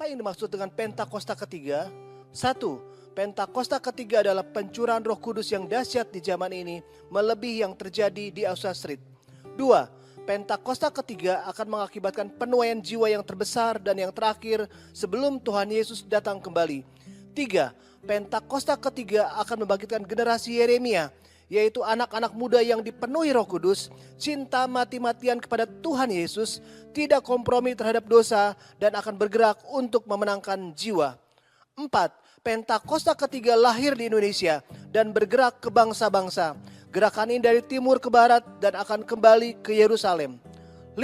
Apa yang dimaksud dengan Pentakosta ketiga? 1. Pentakosta ketiga adalah pencurahan Roh Kudus yang dahsyat di zaman ini, melebihi yang terjadi di Azusa Street. 2. Pentakosta ketiga akan mengakibatkan penuaian jiwa yang terbesar dan yang terakhir sebelum Tuhan Yesus datang kembali. 3. Pentakosta ketiga akan membangkitkan generasi Yeremia, yaitu anak-anak muda yang dipenuhi Roh Kudus, cinta mati-matian kepada Tuhan Yesus, tidak kompromi terhadap dosa, dan akan bergerak untuk memenangkan jiwa. 4. Pentakosta ketiga lahir di Indonesia dan bergerak ke bangsa-bangsa. Gerakan ini dari timur ke barat dan akan kembali ke Yerusalem. 5.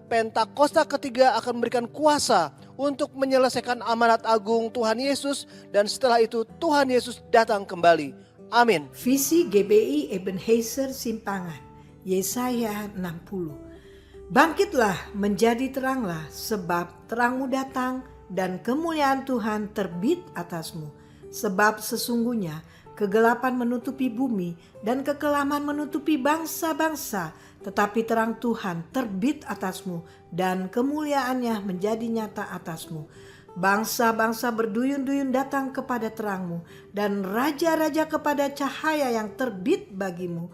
Pentakosta ketiga akan memberikan kuasa untuk menyelesaikan amanat agung Tuhan Yesus, dan setelah itu Tuhan Yesus datang kembali. Amin. Visi GBI Ebenezer Simpangan, Yesaya 60. Bangkitlah, menjadi teranglah, sebab terangmu datang dan kemuliaan Tuhan terbit atasmu. Sebab sesungguhnya kegelapan menutupi bumi dan kekelaman menutupi bangsa-bangsa, tetapi terang Tuhan terbit atasmu dan kemuliaannya menjadi nyata atasmu. Bangsa-bangsa berduyun-duyun datang kepada terangmu dan raja-raja kepada cahaya yang terbit bagimu.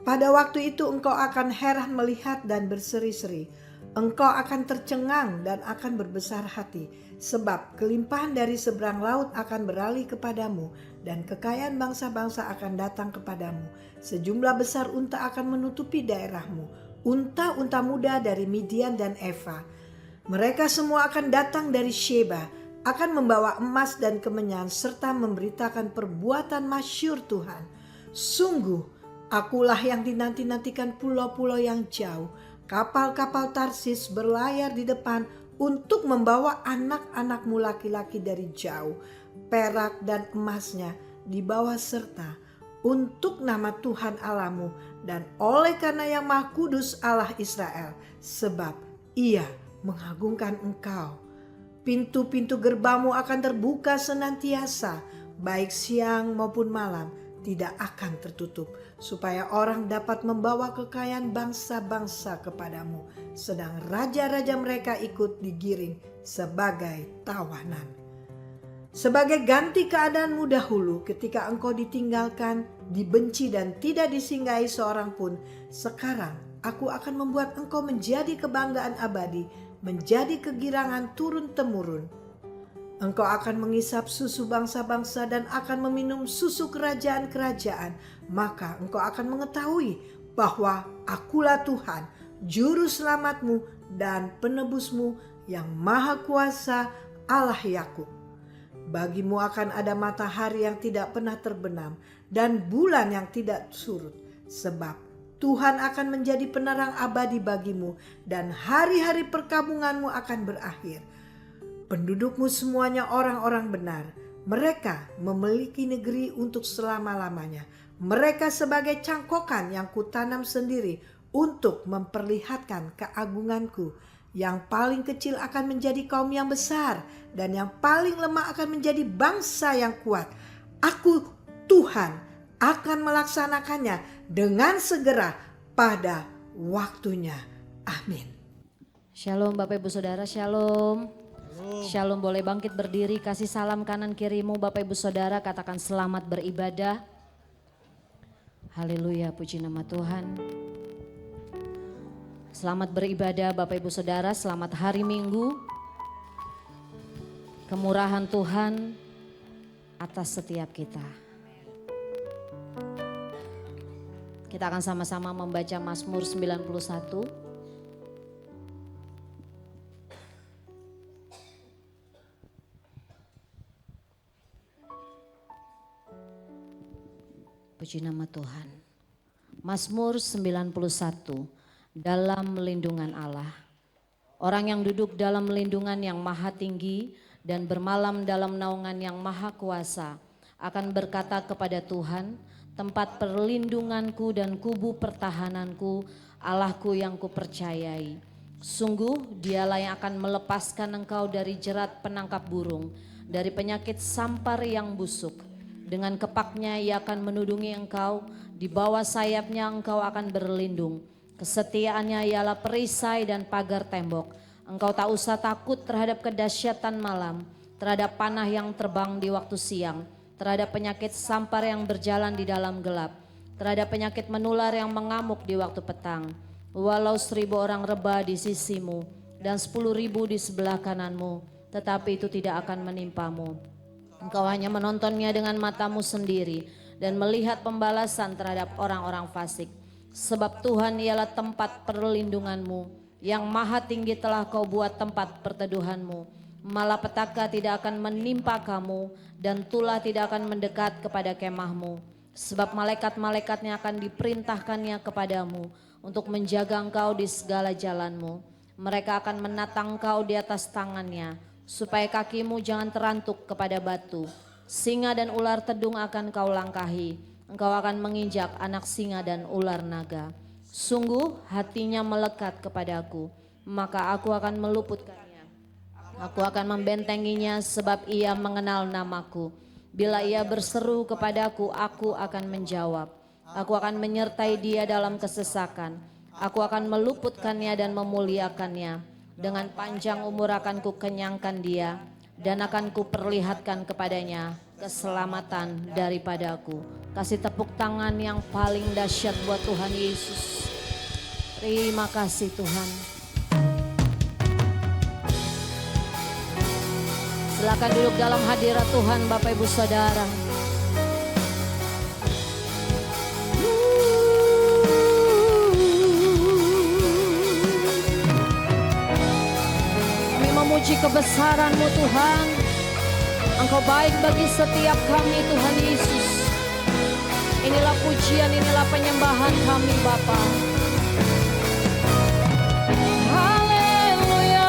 Pada waktu itu engkau akan heran melihat dan berseri-seri. Engkau akan tercengang dan akan berbesar hati, sebab kelimpahan dari seberang laut akan beralih kepadamu dan kekayaan bangsa-bangsa akan datang kepadamu. Sejumlah besar unta akan menutupi daerahmu, unta-unta muda dari Midian dan Eva. Mereka semua akan datang dari Sheba, akan membawa emas dan kemenyan serta memberitakan perbuatan masyhur Tuhan. Sungguh, akulah yang dinanti-nantikan pulau-pulau yang jauh. Kapal-kapal Tarsis berlayar di depan untuk membawa anak-anakmu laki-laki dari jauh. Perak dan emasnya dibawa serta untuk nama Tuhan Allahmu dan oleh karena yang Maha Kudus Allah Israel, sebab Ia mengagungkan engkau. Pintu-pintu gerbangmu akan terbuka senantiasa, baik siang maupun malam, tidak akan tertutup, supaya orang dapat membawa kekayaan bangsa-bangsa kepadamu, sedang raja-raja mereka ikut digiring sebagai tawanan. Sebagai ganti keadaanmu dahulu ketika engkau ditinggalkan, dibenci dan tidak disinggahi seorang pun, sekarang aku akan membuat engkau menjadi kebanggaan abadi, menjadi kegirangan turun-temurun. Engkau akan mengisap susu bangsa-bangsa dan akan meminum susu kerajaan-kerajaan. Maka engkau akan mengetahui bahwa akulah Tuhan, juru selamatmu dan penebusmu yang maha kuasa, Allah Yakub. Bagimu akan ada matahari yang tidak pernah terbenam dan bulan yang tidak surut, sebab Tuhan akan menjadi penerang abadi bagimu dan hari-hari perkabunganmu akan berakhir. Pendudukmu semuanya orang-orang benar. Mereka memiliki negeri untuk selama-lamanya. Mereka sebagai cangkokan yang kutanam sendiri untuk memperlihatkan keagunganku. Yang paling kecil akan menjadi kaum yang besar dan yang paling lemah akan menjadi bangsa yang kuat. Aku Tuhan akan melaksanakannya dengan segera pada waktunya. Amin. Shalom Bapak Ibu Saudara, shalom. Shalom, boleh bangkit berdiri, kasih salam kanan kirimu Bapak Ibu Saudara, katakan selamat beribadah. Haleluya, puji nama Tuhan. Selamat beribadah Bapak Ibu Saudara, selamat hari Minggu. Kemurahan Tuhan atas setiap kita. Kita akan sama-sama membaca Mazmur 91. Puji nama Tuhan. Mazmur 91, dalam lindungan Allah. Orang yang duduk dalam lindungan yang maha tinggi dan bermalam dalam naungan yang maha kuasa akan berkata kepada Tuhan, tempat perlindunganku dan kubu pertahananku, Allahku yang kupercayai. Sungguh dialah yang akan melepaskan engkau dari jerat penangkap burung, dari penyakit sampar yang busuk. Dengan kepaknya ia akan menudungi engkau, di bawah sayapnya engkau akan berlindung. Kesetiaannya ialah perisai dan pagar tembok. Engkau tak usah takut terhadap kedahsyatan malam, terhadap panah yang terbang di waktu siang, terhadap penyakit sampar yang berjalan di dalam gelap, terhadap penyakit menular yang mengamuk di waktu petang. Walau 1000 orang rebah di sisimu dan 10.000 di sebelah kananmu, tetapi itu tidak akan menimpamu. Engkau hanya menontonnya dengan matamu sendiri dan melihat pembalasan terhadap orang-orang fasik. Sebab Tuhan ialah tempat perlindunganmu, yang maha tinggi telah kau buat tempat perteduhanmu. Malapetaka tidak akan menimpa kamu dan tulah tidak akan mendekat kepada kemahmu. Sebab malaikat-malaikatnya akan diperintahkannya kepadamu untuk menjaga engkau di segala jalanmu. Mereka akan menatang engkau di atas tangannya, supaya kakimu jangan terantuk kepada batu. Singa dan ular tedung akan kau langkahi, engkau akan menginjak anak singa dan ular naga. Sungguh hatinya melekat kepadaku, maka aku akan meluputkannya. Aku akan membentenginya sebab ia mengenal namaku. Bila ia berseru kepadaku, aku akan menjawab. Aku akan menyertai dia dalam kesesakan. Aku akan meluputkannya dan memuliakannya. Dengan panjang umur akan kukenyangkan dia dan akan kuperlihatkan kepadanya keselamatan daripadaku. Kasih tepuk tangan yang paling dahsyat buat Tuhan Yesus. Terima kasih Tuhan. Silakan duduk dalam hadirat Tuhan Bapak Ibu Saudara. Kami memuji kebesaran-Mu Tuhan. Engkau baik bagi setiap kami Tuhan Yesus. Inilah pujian, inilah penyembahan kami Bapa. Haleluya.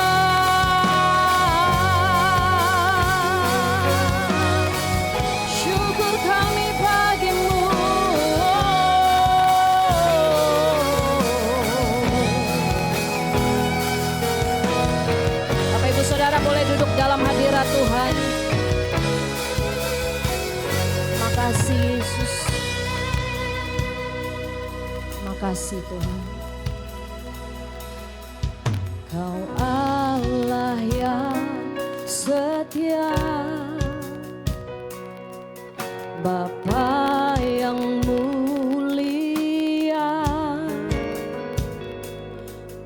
Syukur kami bagimu. Bapak Ibu Saudara boleh duduk dalam hadirat Tuhan. Terima kasih Yesus. Terima kasih Tuhan. Kau Allah yang setia, Bapa yang mulia,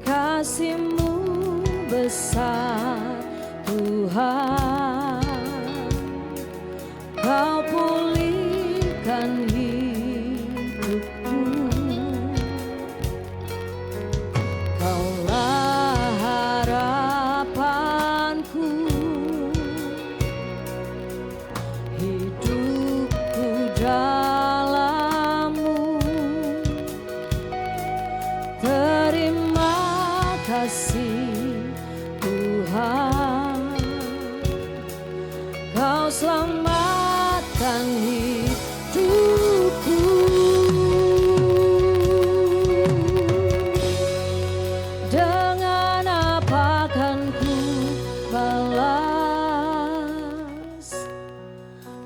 kasih-Mu besar Tuhan. Kau pulihkan hidupku, Kaulah harapanku, hidupku dalam-Mu. Terima kasih Tuhan, Kau selamatkan hidupku. Dengan apa kan ku balas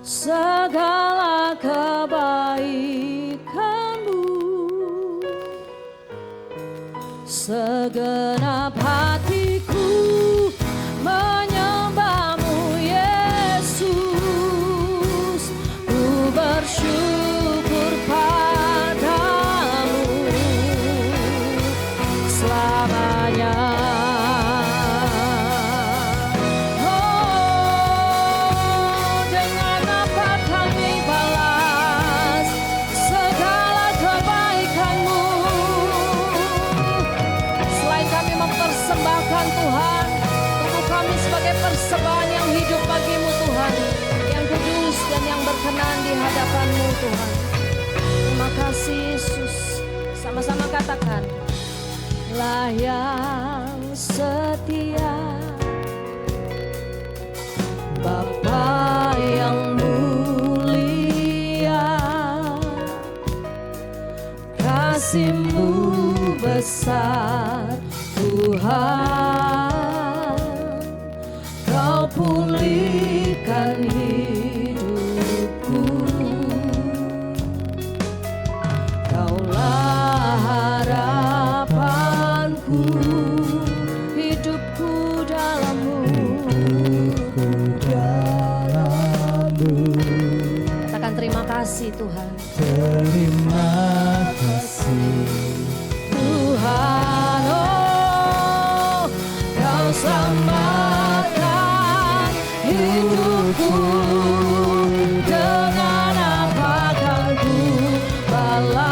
segala kebaikan-Mu? Segenap hatiku menyembah-Mu Yesus. Ku bersyukur padamu selamanya. Oh, dengan apa kami balas segala kebaikan-Mu? Selain kami mempersembahkan Tuhan, tubuh kami sebagai persembahan yang hidup bagi-Mu Tuhan, yang kudus dan yang berkenan di hadapan-Mu Tuhan. Terima kasih Yesus. Sama-sama katakan, lah yang setia, Bapa yang mulia, kasih-Mu besar Tuhan. Kau pulihkan hidupku, Kaulah harapanku, hidupku kasih Tuhan. Terima kasih Tuhan, oh Kau selamatkan hidupku. Dengan apa kan ku balas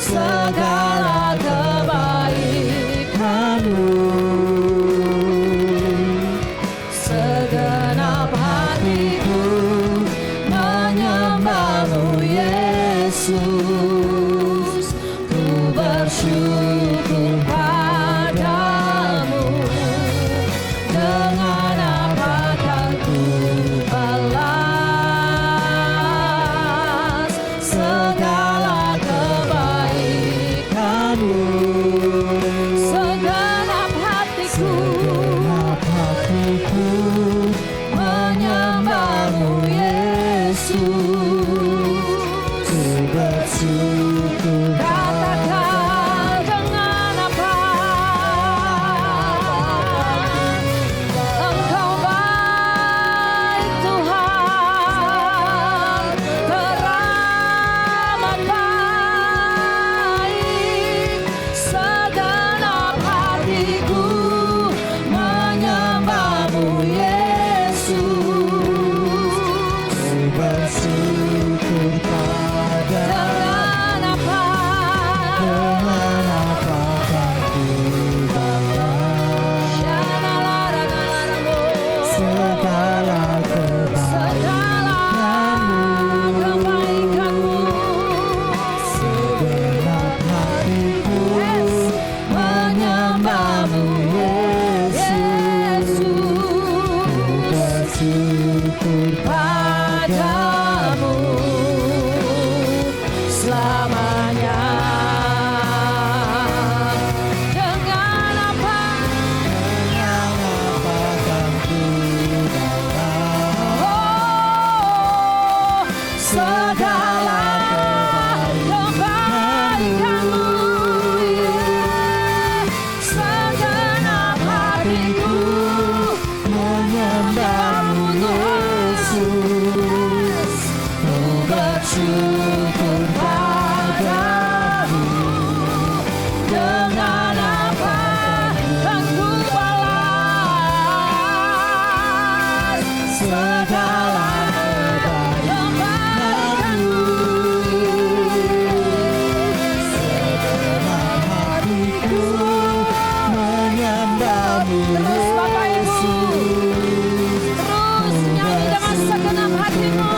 segala kebaikan-Mu. Segenap hatiku menyembah-Mu Yesus. Ku bersyukur padamu. Dengan apa kan ku balas segala kebaikan-Mu. Segenap hatiku menyembah-Mu Yesus. ku bersyukur. Katakan dengan apa Engkau baik Tuhan, teramat baik. Segenap hatiku menyembah-Mu Yesus. Ku bersyukur padamu. Dengan apa Dengan apa kan ku balas segala kebaikan-Mu. Segenap hatiku menyembah-Mu Yesus. Ku bersyukur padamu selamanya. Dengan apa dengan apa kan ku balas oh, segala kebaikan-Mu. Segenap hatiku menyembah-Mu Yesus. Ku bersyukur padamu. Dengan apa kan ku balas segala kebaikan-Mu. Segenap hatiku menyembah-Mu Terus Bapak Ibu, terus nyanyi dengan segenap hatimu.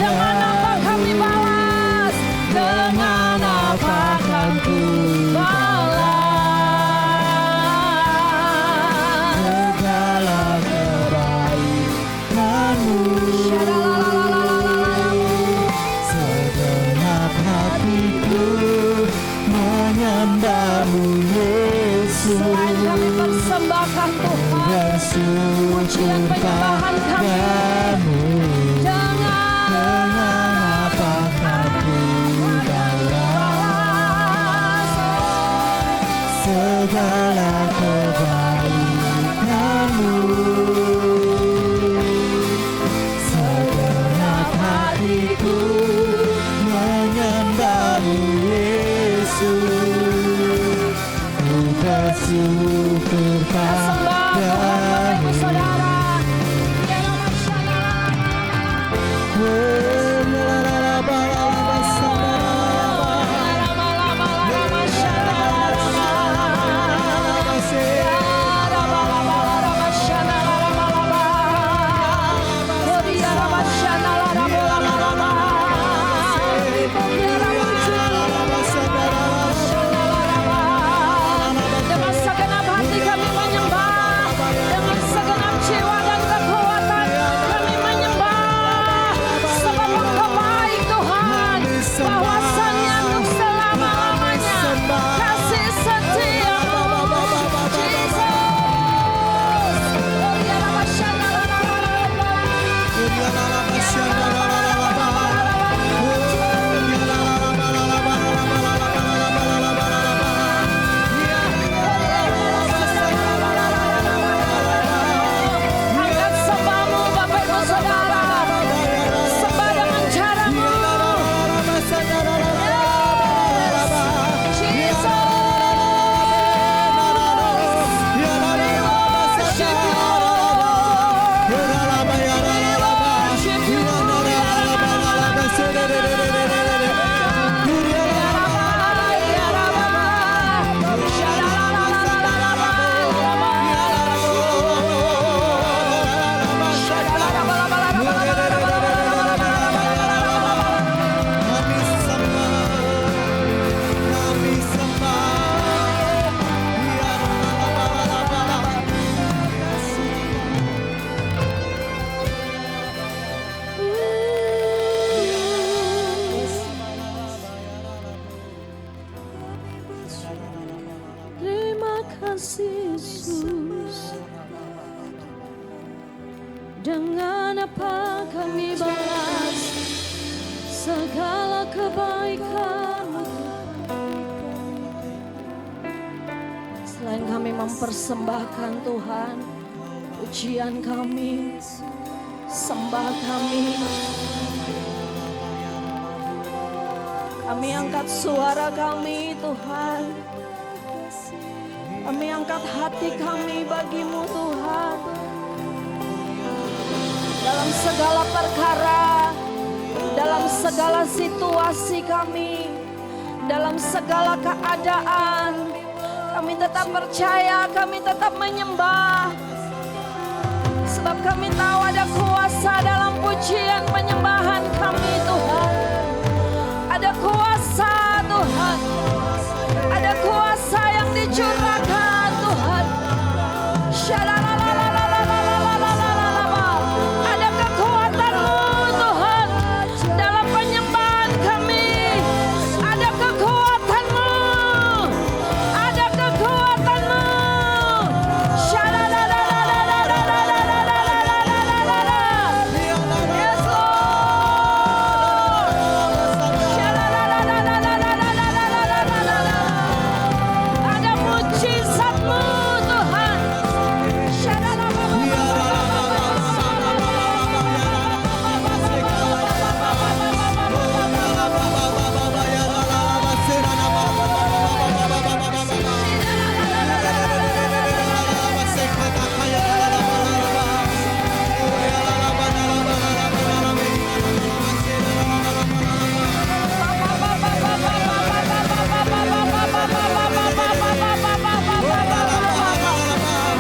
Dengan apa kami balas? Dengan apa kan ku balas segala kebaikan-Mu. Segenap hatiku menyembah-Mu Yesus. Selain kami persembahkan Tuhan, Bersyukur penyembahan kami. padamu. Dengan apa kan ku balas segala kebaikan-Mu. Segenap hatiku menyembah-Mu Yesus. Ku bersyukur Sembah Tuhan, Bapak Ibu padamu. Saudara. Dengan apa kami balas segala kebaikan-Mu selain kami mempersembahkan Tuhan pujian kami, sembah kami. Kami angkat suara kami Tuhan. Kami angkat hati kami bagi-Mu Tuhan. Dalam segala perkara, dalam segala situasi kami, dalam segala keadaan, kami tetap percaya, kami tetap menyembah. Sebab kami tahu ada kuasa dalam pujian penyembahan kami Tuhan. Ada kuasa Tuhan. Ada kuasa yang dicurahkan Tuhan. Ada kekuatan-Mu Tuhan dalam penyembahan kami. Ada kekuatan-Mu. Ada kekuatan-Mu. Yes Lord. Ada mujizat-Mu Tuhan.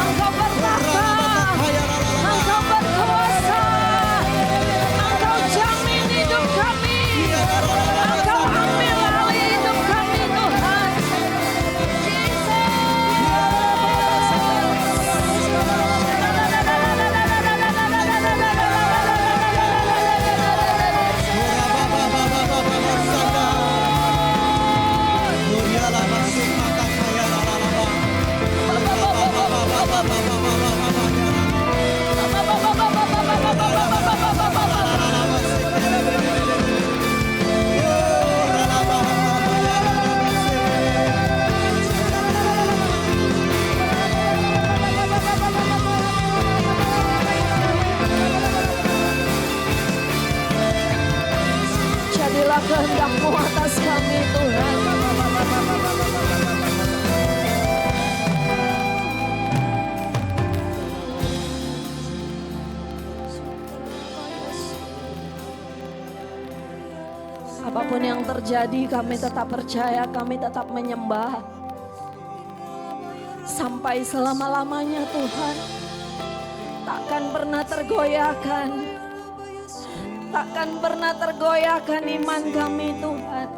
Engkau berkata, Engkau berkuasa, Engkau jamin hidup kami, Engkau ambil alih hidup kami Tuhan. Jadilah kehendak-Mu atas kami Tuhan. Apapun yang terjadi, kami tetap percaya, kami tetap menyembah. Sampai selama-lamanya Tuhan. Takkan pernah tergoyahkan. Takkan pernah tergoyahkan iman kami Tuhan.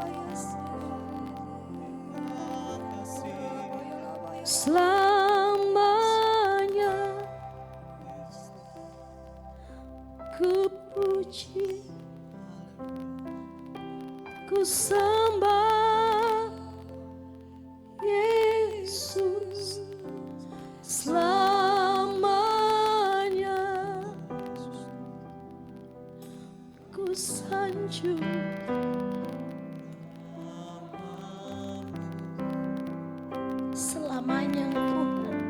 Selamanya ku puji, ku sembah Yesus. Selamanya ku sanjung selamanya Tuhan.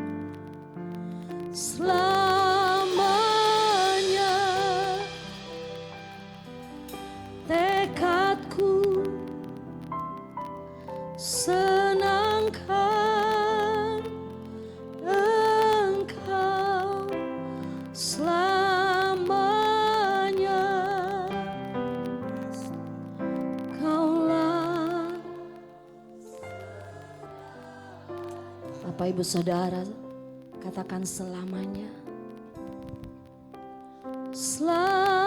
Selamanya tekadku senangkan Engkau selamanya. Kaulah Bapak Ibu Saudara, katakan selamanya. Selamanya.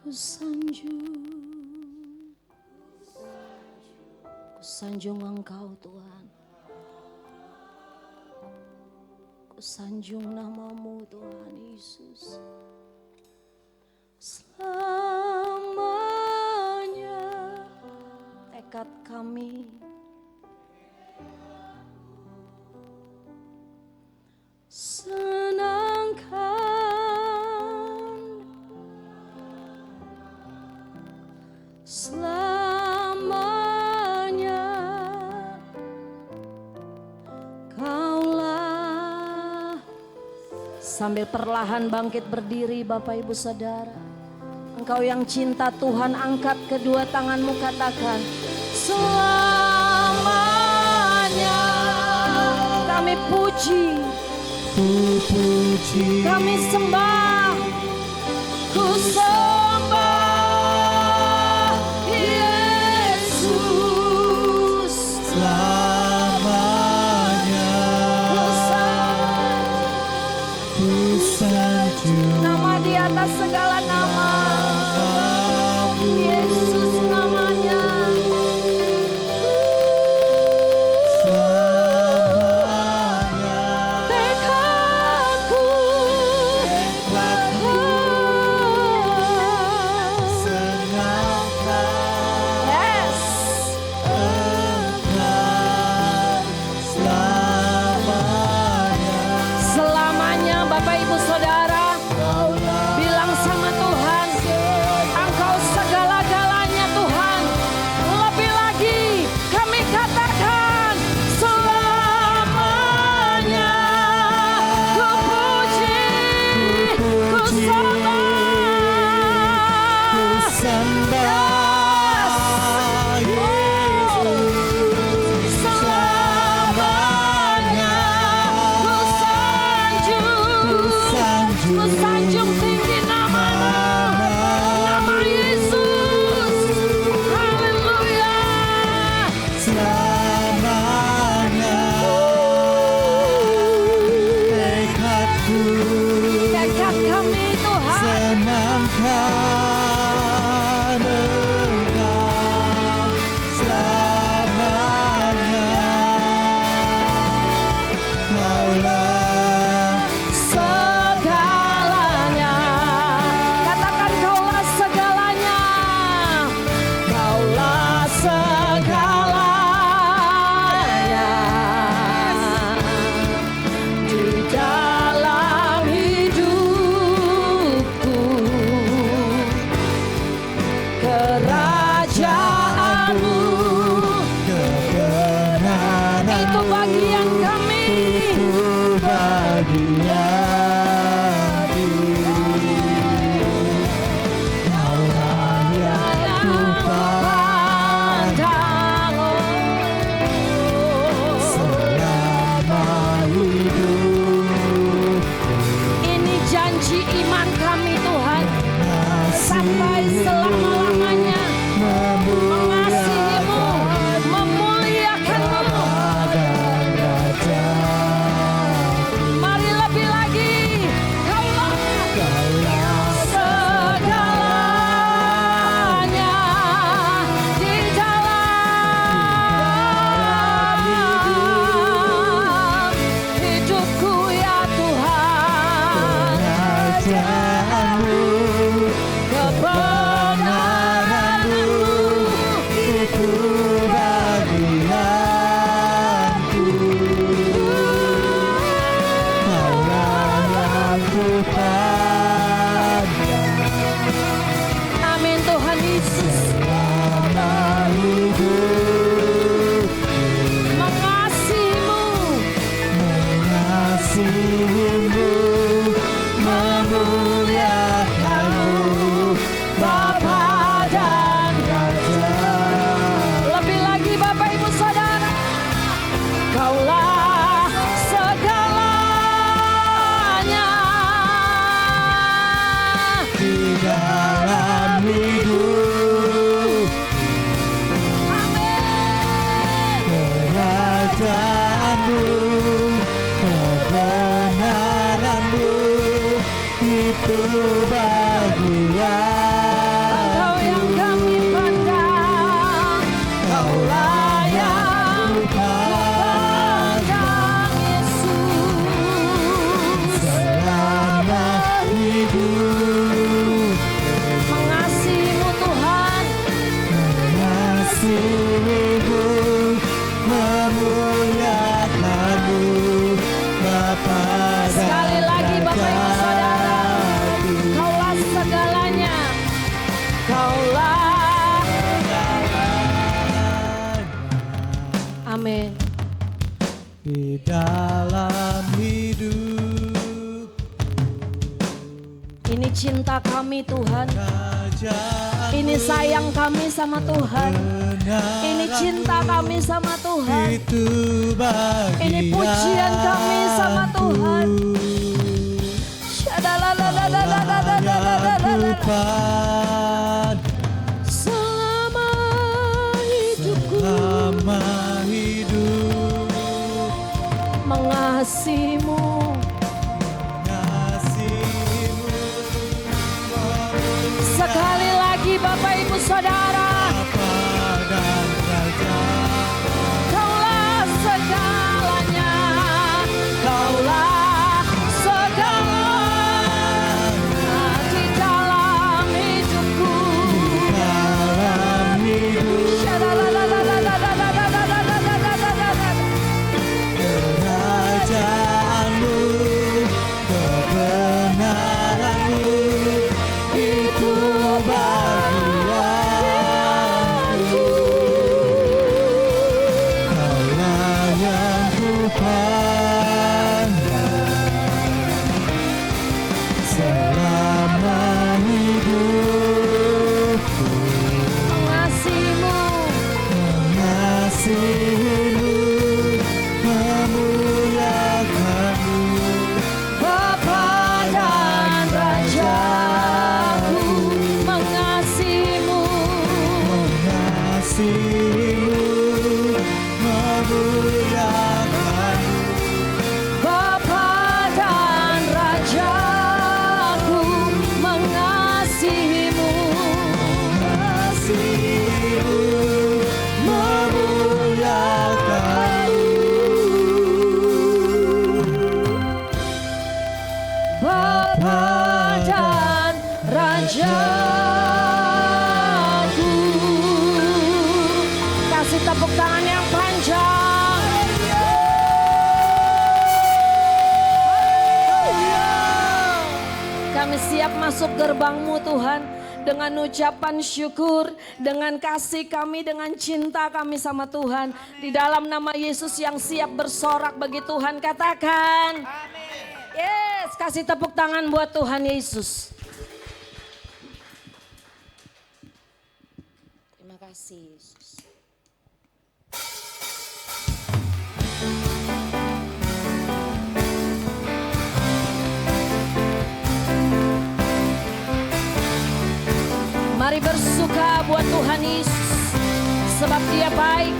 Ku sanjung, ku sanjung Engkau Tuhan. Sanjung namamu Tuhan Yesus. Selamanya tekad kami senangkan selamanya Kaulah. Sambil perlahan bangkit berdiri Bapak Ibu Saudara. Engkau yang cinta Tuhan, angkat kedua tanganmu, katakan selamanya. Kami puji, kami sembah, ku sembah Yesus Selamanya ku sanjung nama di atas segala nama. Yesus namanya. selamanya. Tekadku Senangkan yes. Engkau selamanya. Selamanya Bapak Ibu Saudara, bilang sama Tuhan, Engkau segala-galanya Tuhan. Lebih lagi kami katakan selamanya. Ku puji, ku sembah. Sembah Yesus selamanya. Ku sanjung tinggi nama-Mu, nama Yesus. Haleluya. Selamanya tekadku Tekad kami Tuhan, senangkan Engkau selamanya. Kaulah segalanya. Katakan Kaulah segalanya. Kaulah segalanya di dalam hidupku. Kerajaanmu kebenaran itu bagian kami. bagianku. Kaulah yang ku Pandang selama hidup. ini janji iman kami Tuhan, sampai selama-lamanya mengasihimu, memuliakanmu. Dan Raja Mari lebih lagi, Kaulah segalanya di dalam hidupku ya Tuhan. kerajaanmu, Kebenaran-Mu itu bagianku. Kaulah yang ku pandang amin Tuhan Yesus. selama hidup. Mengasihimu, Mengasihimu, memuliakanmu, Bapa dan Raja. lebih lagi Bapak Ibu Saudara, Kaulah segalanya Di dalam hidup, amin. kerajaanmu, kebenaranmu, itu Engkau yang bagianku. kami pandang, Kaulah yang ku pandang Yesus. Amin. di dalam hidup. Ini cinta kami Tuhan. Kerajaan Ini sayang kami sama Tuhan. Ini cinta kami sama Tuhan. itu bagian. Ini pujian kami sama Tuhan. Selama hidupku Selama hidup mengasihimu. kasih-Mu Sekali lagi Bapak Ibu Saudara, Bapa dan Raja. Kaulah segalanya, Kaulah segalanya di dalam hidupku. Dalam hidup kerajaanmu, kebenaranmu itu bagianku. Kaulah yang kupandang selama hidupku. Mengasihimu, Mengasihimu, memuliakanmu, Bapa dan Rajaku. Mengasihimu, mengasihimu, memuliakanmu, Bapa dan Rajaku. Mengasihimu, mengasihimu, memuliakanmu. Bapa dan Rajaku. Kasih tepuk tangan yang panjang. Kami siap masuk gerbang-Mu Tuhan, dengan ucapan syukur, dengan kasih kami, dengan cinta kami sama Tuhan. Di dalam nama Yesus yang siap bersorak bagi Tuhan, katakan. Yes, kasih tepuk tangan buat Tuhan Yesus. Terima kasih Yesus. Mari bersuka buat Tuhan Yesus, sebab Dia baik,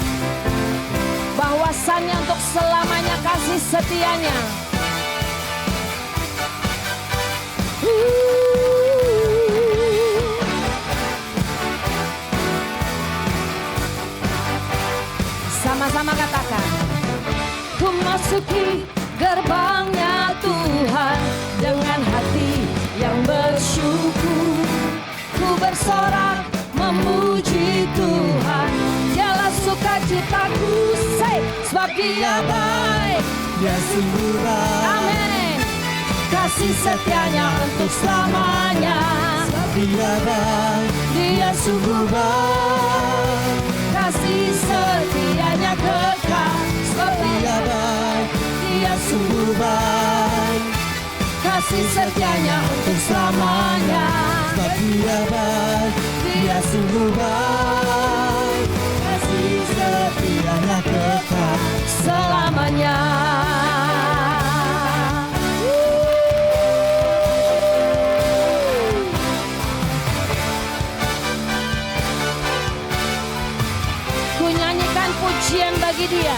bahwasannya untuk selamanya kasih setianya. Sama-sama katakan. Ku masuki gerbangnya Tuhan dengan hati yang bersyukur. Ku bersorak memuji Tuhan, dialah sukacitaku, say, sebab Dia baik. Dia sungguh baik, Amin. Kasih setianya untuk selamanya. sebab Dia baik, Dia sungguh baik. Kasih setianya kekal, sebab Dia baik. Dia sungguh baik. Kasih setianya untuk selamanya. sebab Dia baik, Dia sungguh baik, kasih setianya kekal. Selamanya. Ku nyanyikan pujian bagi Dia.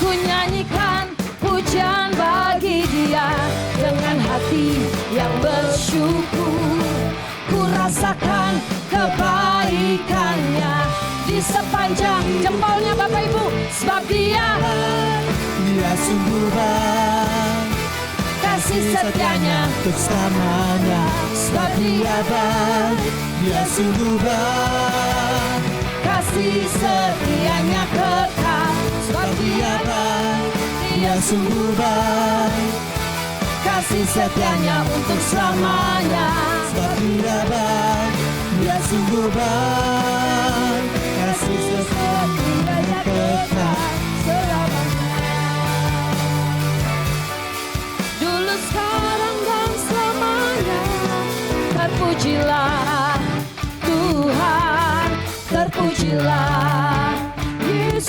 Ku nyanyikan pujian bagi Dia dengan hati yang bersyukur. Ku rasakan kebaikannya di sepanjang jempolnya Bapak Ibu, sebab Dia Dia sungguh baik, kasih setianya untuk selamanya. sebab Dia baik, Dia sungguh baik, kasih setianya kekal, sebab Dia baik, Dia sungguh baik, kasih setianya untuk selamanya. sebab Dia baik, Dia sungguh baik, kasih setianya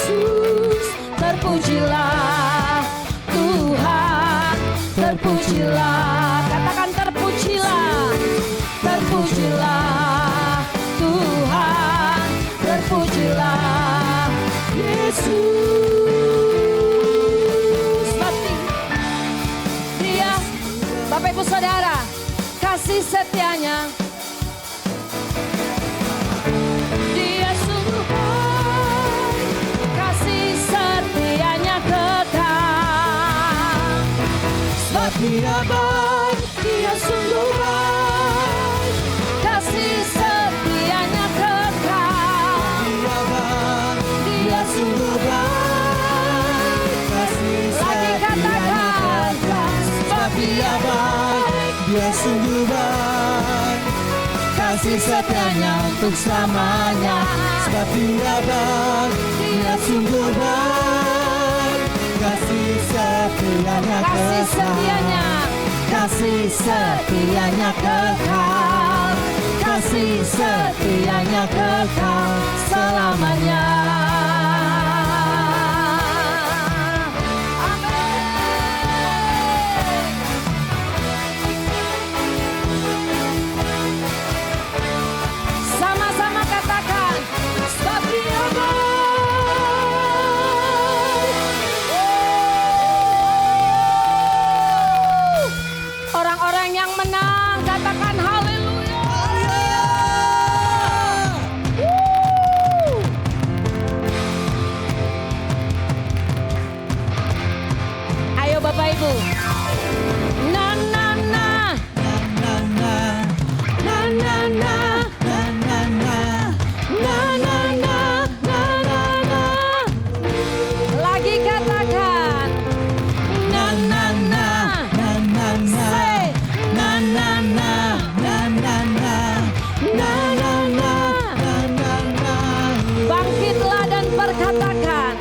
Yesus, terpujilah Tuhan, terpujilah. Katakan terpujilah, terpujilah Tuhan, terpujilah Yesus. Mati. Dia, Bapak Ibu Saudara, kasih setianya. Dia sungguh baik, kasih setianya kekal. Sebab dia baik, dia sungguh baik, kasih setianya kekal. Dia baik, dia sungguh baik, kasih Lagi katakan, sebab dia baik, dia sungguh baik, kasih setianya untuk selamanya. Sebab dia baik, dia sungguh baik, kasih setianya kasih kekal. setianya, Kasih setianya kekal, kasih setianya kekal selamanya. Sama-sama katakan, sebab dia baik. Orang-orang yang menang, katakan haleluya. Ayo Bapak Ibu. Na na na, Na na na na na. na na na. Na na na na na na. Lagi katakan na na na. Na na na. Say Na na na. Na na na. na na na. Na na na. Bangkitlah dan perkatakan.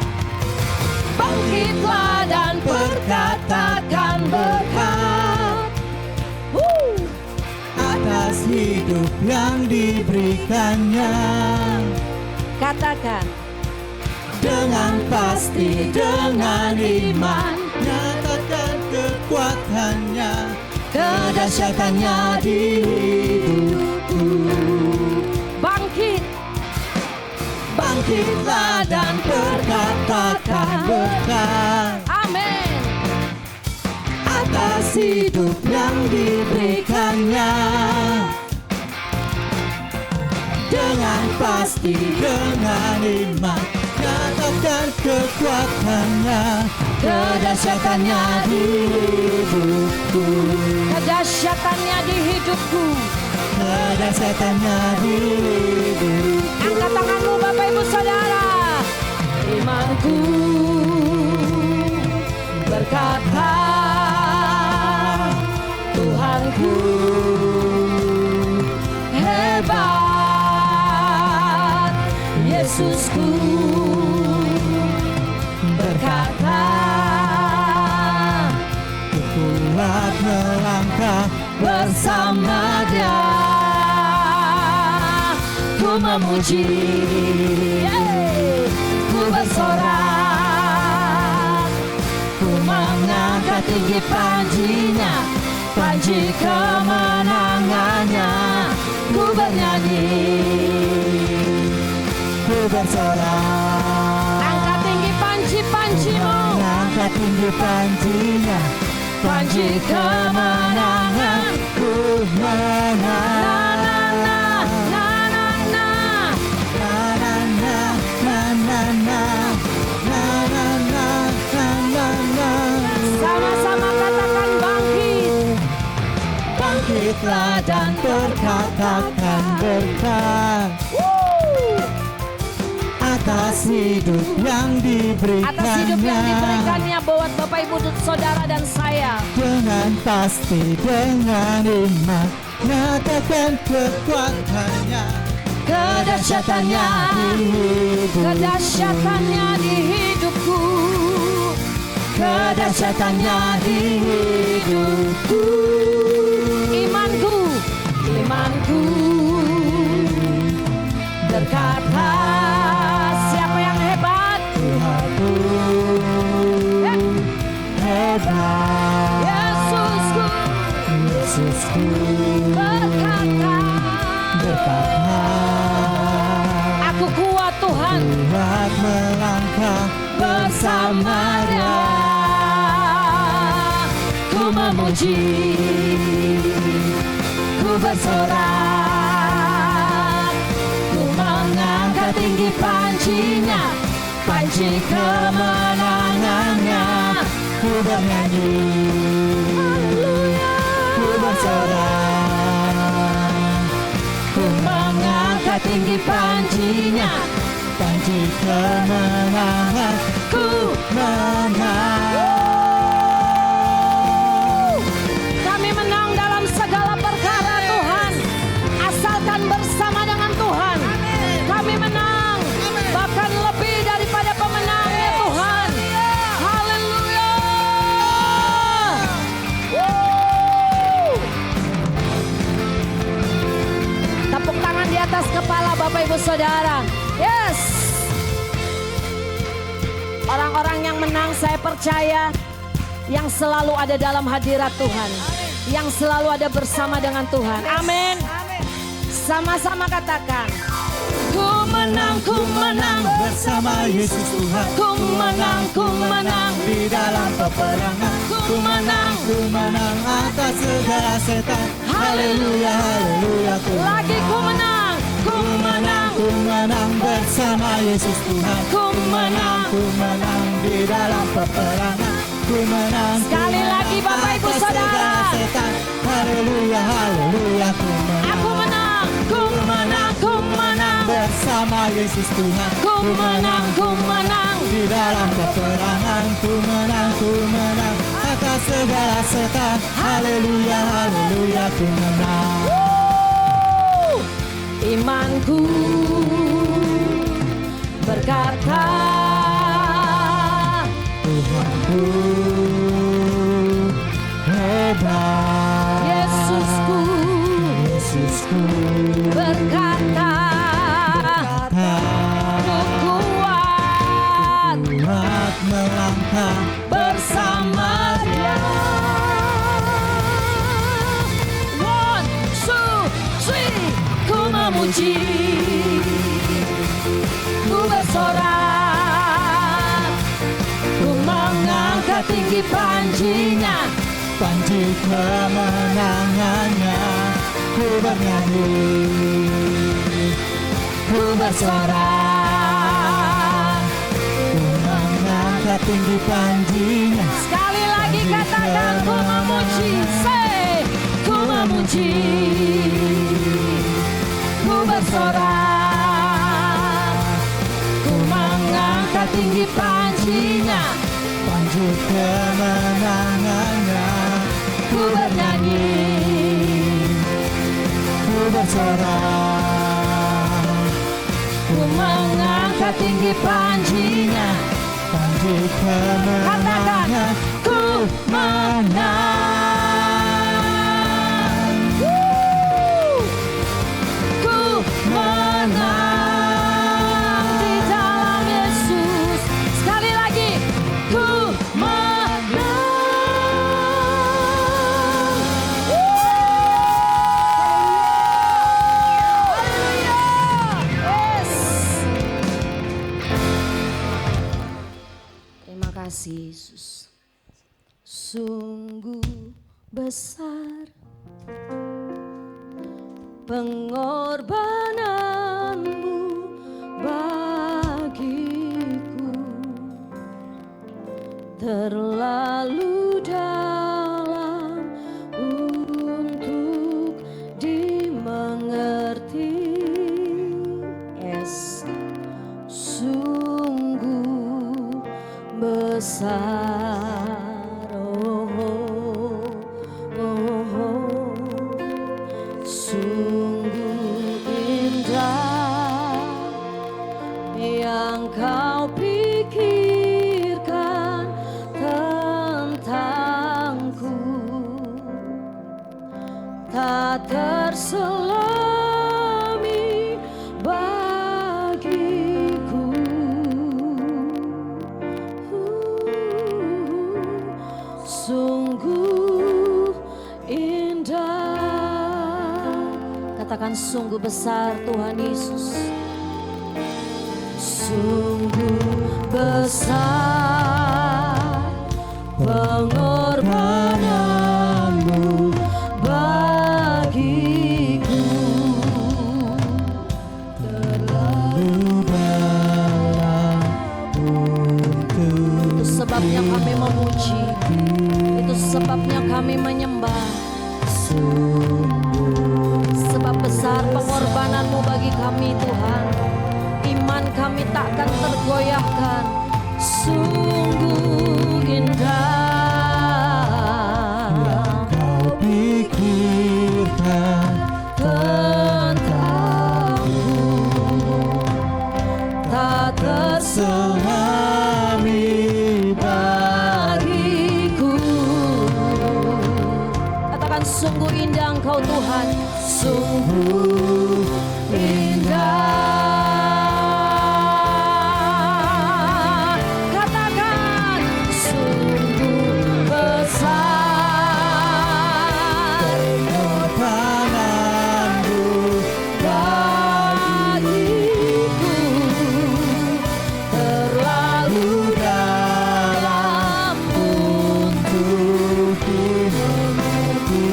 Bangkitlah dan perkatakan berkat. Atas hidup yang diberikannya, Katakan dengan pasti, dengan iman, nyatakan kekuatannya, kedahsyatannya di hidupku. bangkit. Bangkitlah dan perkatakan berkat Amin. atas hidup yang diberikannya, dengan pasti, dengan iman, nyatakan kekuatannya, kedahsyatannya di hidupku. Kedahsyatannya di hidupku. Kedahsyatannya di hidupku. Angkat tanganmu Bapak Ibu Saudara. Imanku berkata, Tuhanku hebat. Yesusku berkata, Kuat melangkah bersama Dia. Ku memuji, ku bersorak, ku mengangkat tinggi panjinya, panji kemenangannya. Ku bernyanyi, ku bersorak, angkat tinggi panji-panjimu, angkat tinggi panjinya, panji kemenangan. ku menang. Na na na na na na. Na na na na na na. Na na na na na na. Sama-sama katakan bangkit. Bangkitlah dan perkatakan berkat atas hidup yang Atas hidup yang diberikannya, diberikannya buat Bapak Ibu Saudara dan saya. dengan pasti, dengan iman, nyatakan kekuatannya, Kedahsyatannya, di hidupku. kedahsyatannya di hidupku. Kedahsyatannya di hidupku. Imanku, imanku berkata, siapa yang hebat? melangkah bersamanya. Ku memuji, ku bersorak, ku mengangkat tinggi pancinya, panci kemenangannya. Ku bernyanyi, ku bersorak, ku mengangkat tinggi pancinya, panci kemenangan. Ku menang. Kami menang dalam segala perkara Tuhan, asalkan bersama dengan Tuhan. Kami menang, bahkan lebih daripada pemenangnya Tuhan. Haleluya. Tepuk tangan di atas kepala Bapak Ibu Saudara. Yes. Orang-orang yang menang saya percaya yang selalu ada dalam hadirat Tuhan, yang selalu ada bersama dengan Tuhan. Amin. Sama-sama katakan, ku menang Bersama Yesus Tuhan. ku menang Di dalam peperangan. ku menang. Ku menang atas segala setan. Haleluya, haleluya. Lagi ku menang, ku menang, Ku menang bersama Yesus Tuhan. ku menang. Ku menang di dalam peperangan. Ku menang. Sekali lagi Bapak Ibu atas Saudara. segala setan. Haleluya, haleluya. Ku menang. Aku menang, ku menang, ku menang. Bersama Yesus Tuhan. Ku menang, ku menang. Di dalam peperangan. Ku menang atas segala setan. Haleluya, haleluya. Ku menang. Imanku berkata, Tuhanku hebat. Yesusku berkata, ku kuat Kuat melangkah bersama Dia. One, two, three. Ku memuji, ku bersorak, ku mengangkat tinggi pancinya, panci kemenangannya. Ku bernyanyi, ku bersorak. ku mengangkat tinggi pancinya. Sekali lagi katakan, ku memuji, say, ku memuji, ku bersorak, ku mengangkat tinggi pancinya, Panci kemenangannya. ku bernyanyi, Ku bersorak, ku mengangkat tinggi pancinya. panci Katakan, kemenangannya. ku menang. Ku menang di dalam Yesus. Sekali lagi, ku menang. Haleluya. Yes. Terima kasih Yesus. Sungguh besar pengorbananmu bagiku, terlalu dalam untuk dimengerti. Yes, sungguh besar. Sungguh indah yang kau pikirkan tentangku, tak terselami bagiku. Sungguh indah. Katakan, sungguh besar Tuhan Yesus. Sungguh besar pengorbananmu bagiku, terlalu dalam untuk itu sebabnya kami memuji, itu sebabnya kami menyembah. Sebab besar pengorbananmu bagi kami Tuhan, iman kami takkan tergoyahkan. Sungguh indah Kau pikirkan tentangku, tak selami bagiku. Katakan sungguh indah Engkau Tuhan, sungguh indah. Katakan sungguh besar pengorbananmu bagiku, terlalu dalam untuk dimengerti.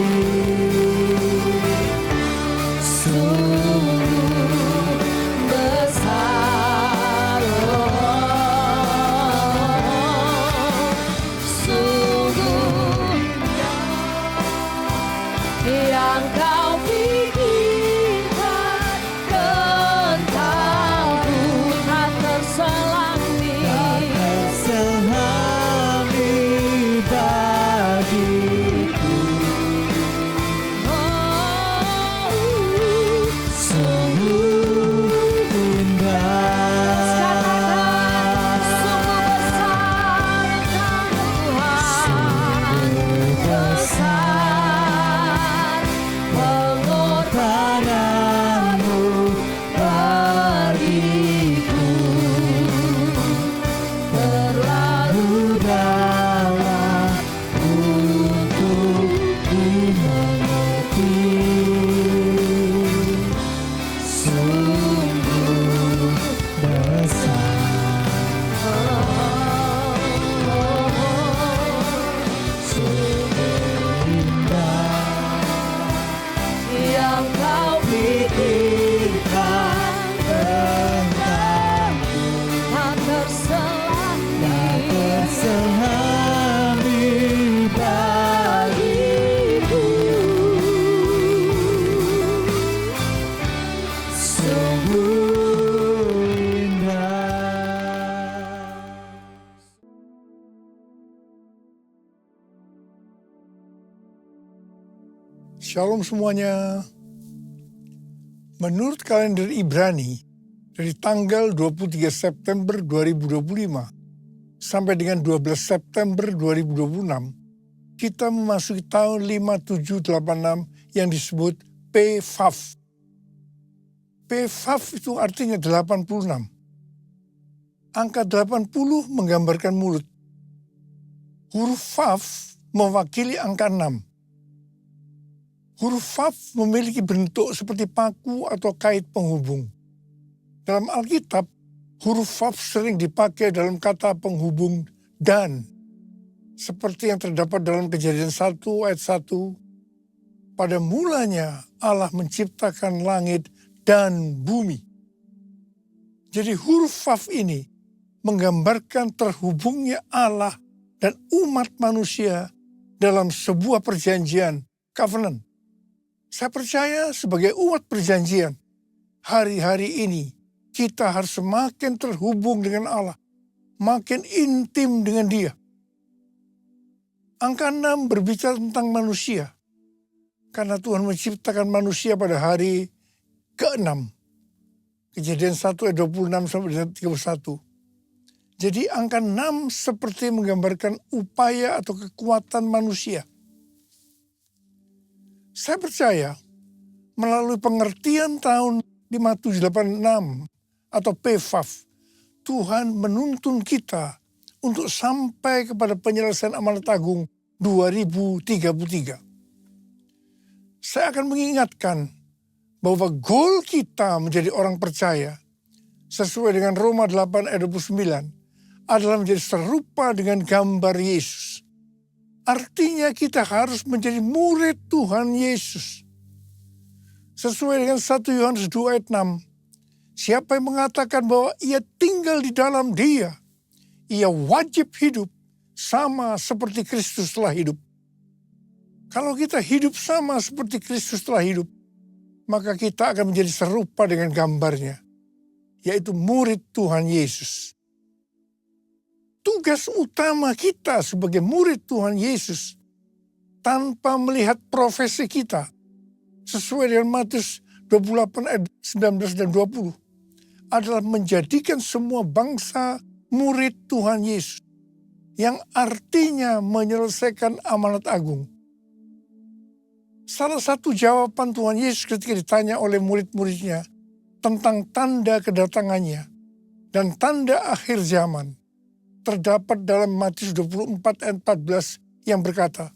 sungguh besar, sungguh yang kau pikirkan tentangku tak terselami. Selami bagiku sungguh indah. Katakan sungguh besar Tuhan, besar pengorbananmu bagiku, terlalu dalam untuk dimengerti. Sungguh besar, sungguh indah. yang kau pikirkan Tentangku tak terselami selami bagiku. sungguh indah. Shalom semuanya. Menurut kalender Ibrani, dari tanggal 23 September 2025 sampai dengan 12 September 2026, kita memasuki tahun 5786 yang disebut PFAF. PFAF itu artinya 86. Angka 80 menggambarkan mulut. Huruf FAF mewakili angka 6. Huruf FAF memiliki bentuk seperti paku atau kait penghubung. Dalam Alkitab, huruf FAF sering dipakai dalam kata penghubung dan. Seperti yang terdapat dalam Kejadian 1 ayat 1. Pada mulanya Allah menciptakan langit dan bumi. Jadi huruf FAF ini menggambarkan terhubungnya Allah dan umat manusia dalam sebuah perjanjian, covenant. Saya percaya sebagai umat perjanjian, hari-hari ini kita harus semakin terhubung dengan Allah, makin intim dengan Dia. Angka 6 berbicara tentang manusia, karena Tuhan menciptakan manusia pada hari ke-6. Kejadian 1 ayat 26 sampai 31. Jadi angka 6 seperti menggambarkan upaya atau kekuatan manusia. Saya percaya melalui pengertian tahun 5786 atau PFAF, Tuhan menuntun kita untuk sampai kepada penyelesaian amanat agung 2033. Saya akan mengingatkan bahwa goal kita menjadi orang percaya sesuai dengan Roma 8 ayat 29 adalah menjadi serupa dengan gambar Yesus. Artinya kita harus menjadi murid Tuhan Yesus. Sesuai dengan 1 Yohanes 2 ayat 6. Siapa yang mengatakan bahwa ia tinggal di dalam Dia, ia wajib hidup sama seperti Kristus telah hidup. Kalau kita hidup sama seperti Kristus telah hidup, maka kita akan menjadi serupa dengan gambarnya, yaitu murid Tuhan Yesus. Tugas utama kita sebagai murid Tuhan Yesus, tanpa melihat profesi kita, sesuai dengan Matius 28 ayat 19 dan 20, adalah menjadikan semua bangsa murid Tuhan Yesus, yang artinya menyelesaikan amanat agung. Salah satu jawaban Tuhan Yesus ketika ditanya oleh murid-muridnya tentang tanda kedatangannya dan tanda akhir zaman, terdapat dalam Matius 24 ayat 14 yang berkata,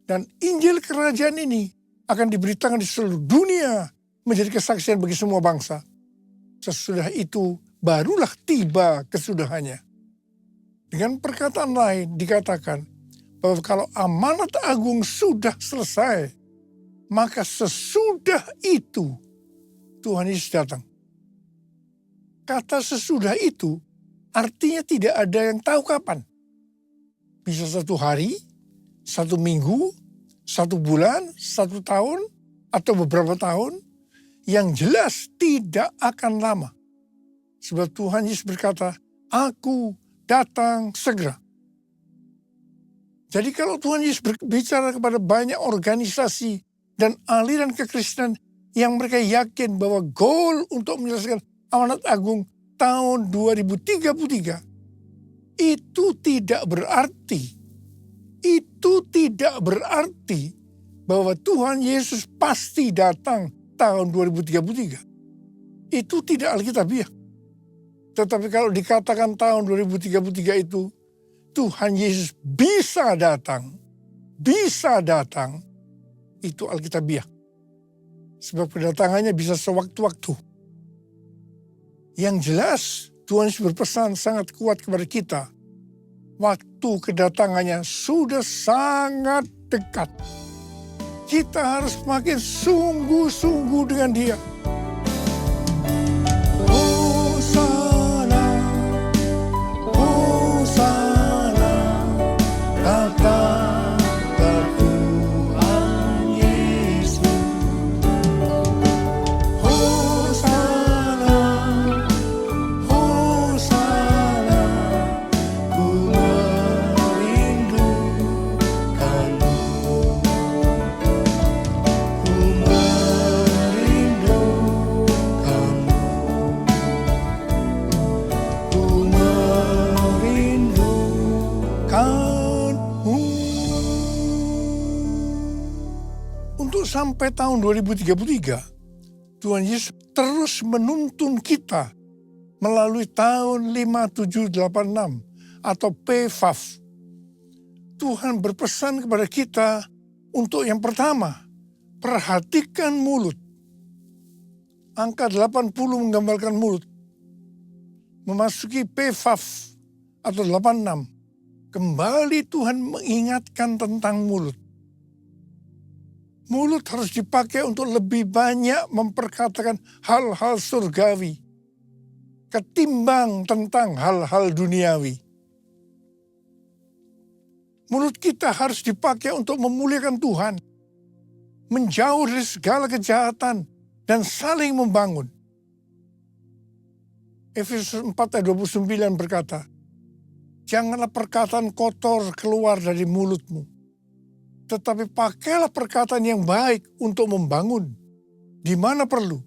dan Injil kerajaan ini akan diberitakan di seluruh dunia menjadi kesaksian bagi semua bangsa. Sesudah itu barulah tiba kesudahannya. Dengan perkataan lain dikatakan bahwa kalau amanat agung sudah selesai, maka sesudah itu Tuhan Yesus datang. Kata sesudah itu artinya tidak ada yang tahu kapan. Bisa 1 hari, 1 minggu, 1 bulan, 1 tahun, atau beberapa tahun. Yang jelas tidak akan lama. Sebab Tuhan Yesus berkata, aku datang segera. Jadi kalau Tuhan Yesus berbicara kepada banyak organisasi dan aliran kekristenan yang mereka yakin bahwa goal untuk menyelesaikan amanat agung tahun 2033, itu tidak berarti bahwa Tuhan Yesus pasti datang tahun 2033. Itu tidak alkitabiah. Tetapi kalau dikatakan tahun 2033 itu Tuhan Yesus bisa datang, itu alkitabiah. Sebab kedatangannya bisa sewaktu-waktu. Yang jelas Tuhan Yesus berpesan sangat kuat kepada kita. Waktu kedatangannya sudah sangat dekat. Kita harus makin sungguh-sungguh dengan Dia. Hosana, Hosana, datanglah Tuhan Yesus. Hosana, Hosana, ku merindukanmu. Ku merindukanmu. Ku merindukanmu. Untuk sampai tahun 2033, Tuhan Yesus terus menuntun kita melalui tahun 5786 atau PFAF. Tuhan berpesan kepada kita untuk yang pertama, perhatikan mulut. Angka 80 menggambarkan mulut. Memasuki PFAF atau 86, kembali Tuhan mengingatkan tentang mulut. Mulut harus dipakai untuk lebih banyak memperkatakan hal-hal surgawi ketimbang tentang hal-hal duniawi. Mulut kita harus dipakai untuk memuliakan Tuhan, menjauh dari segala kejahatan, dan saling membangun. Efesus 4 ayat 29 berkata, janganlah perkataan kotor keluar dari mulutmu, tetapi pakailah perkataan yang baik untuk membangun, di mana perlu,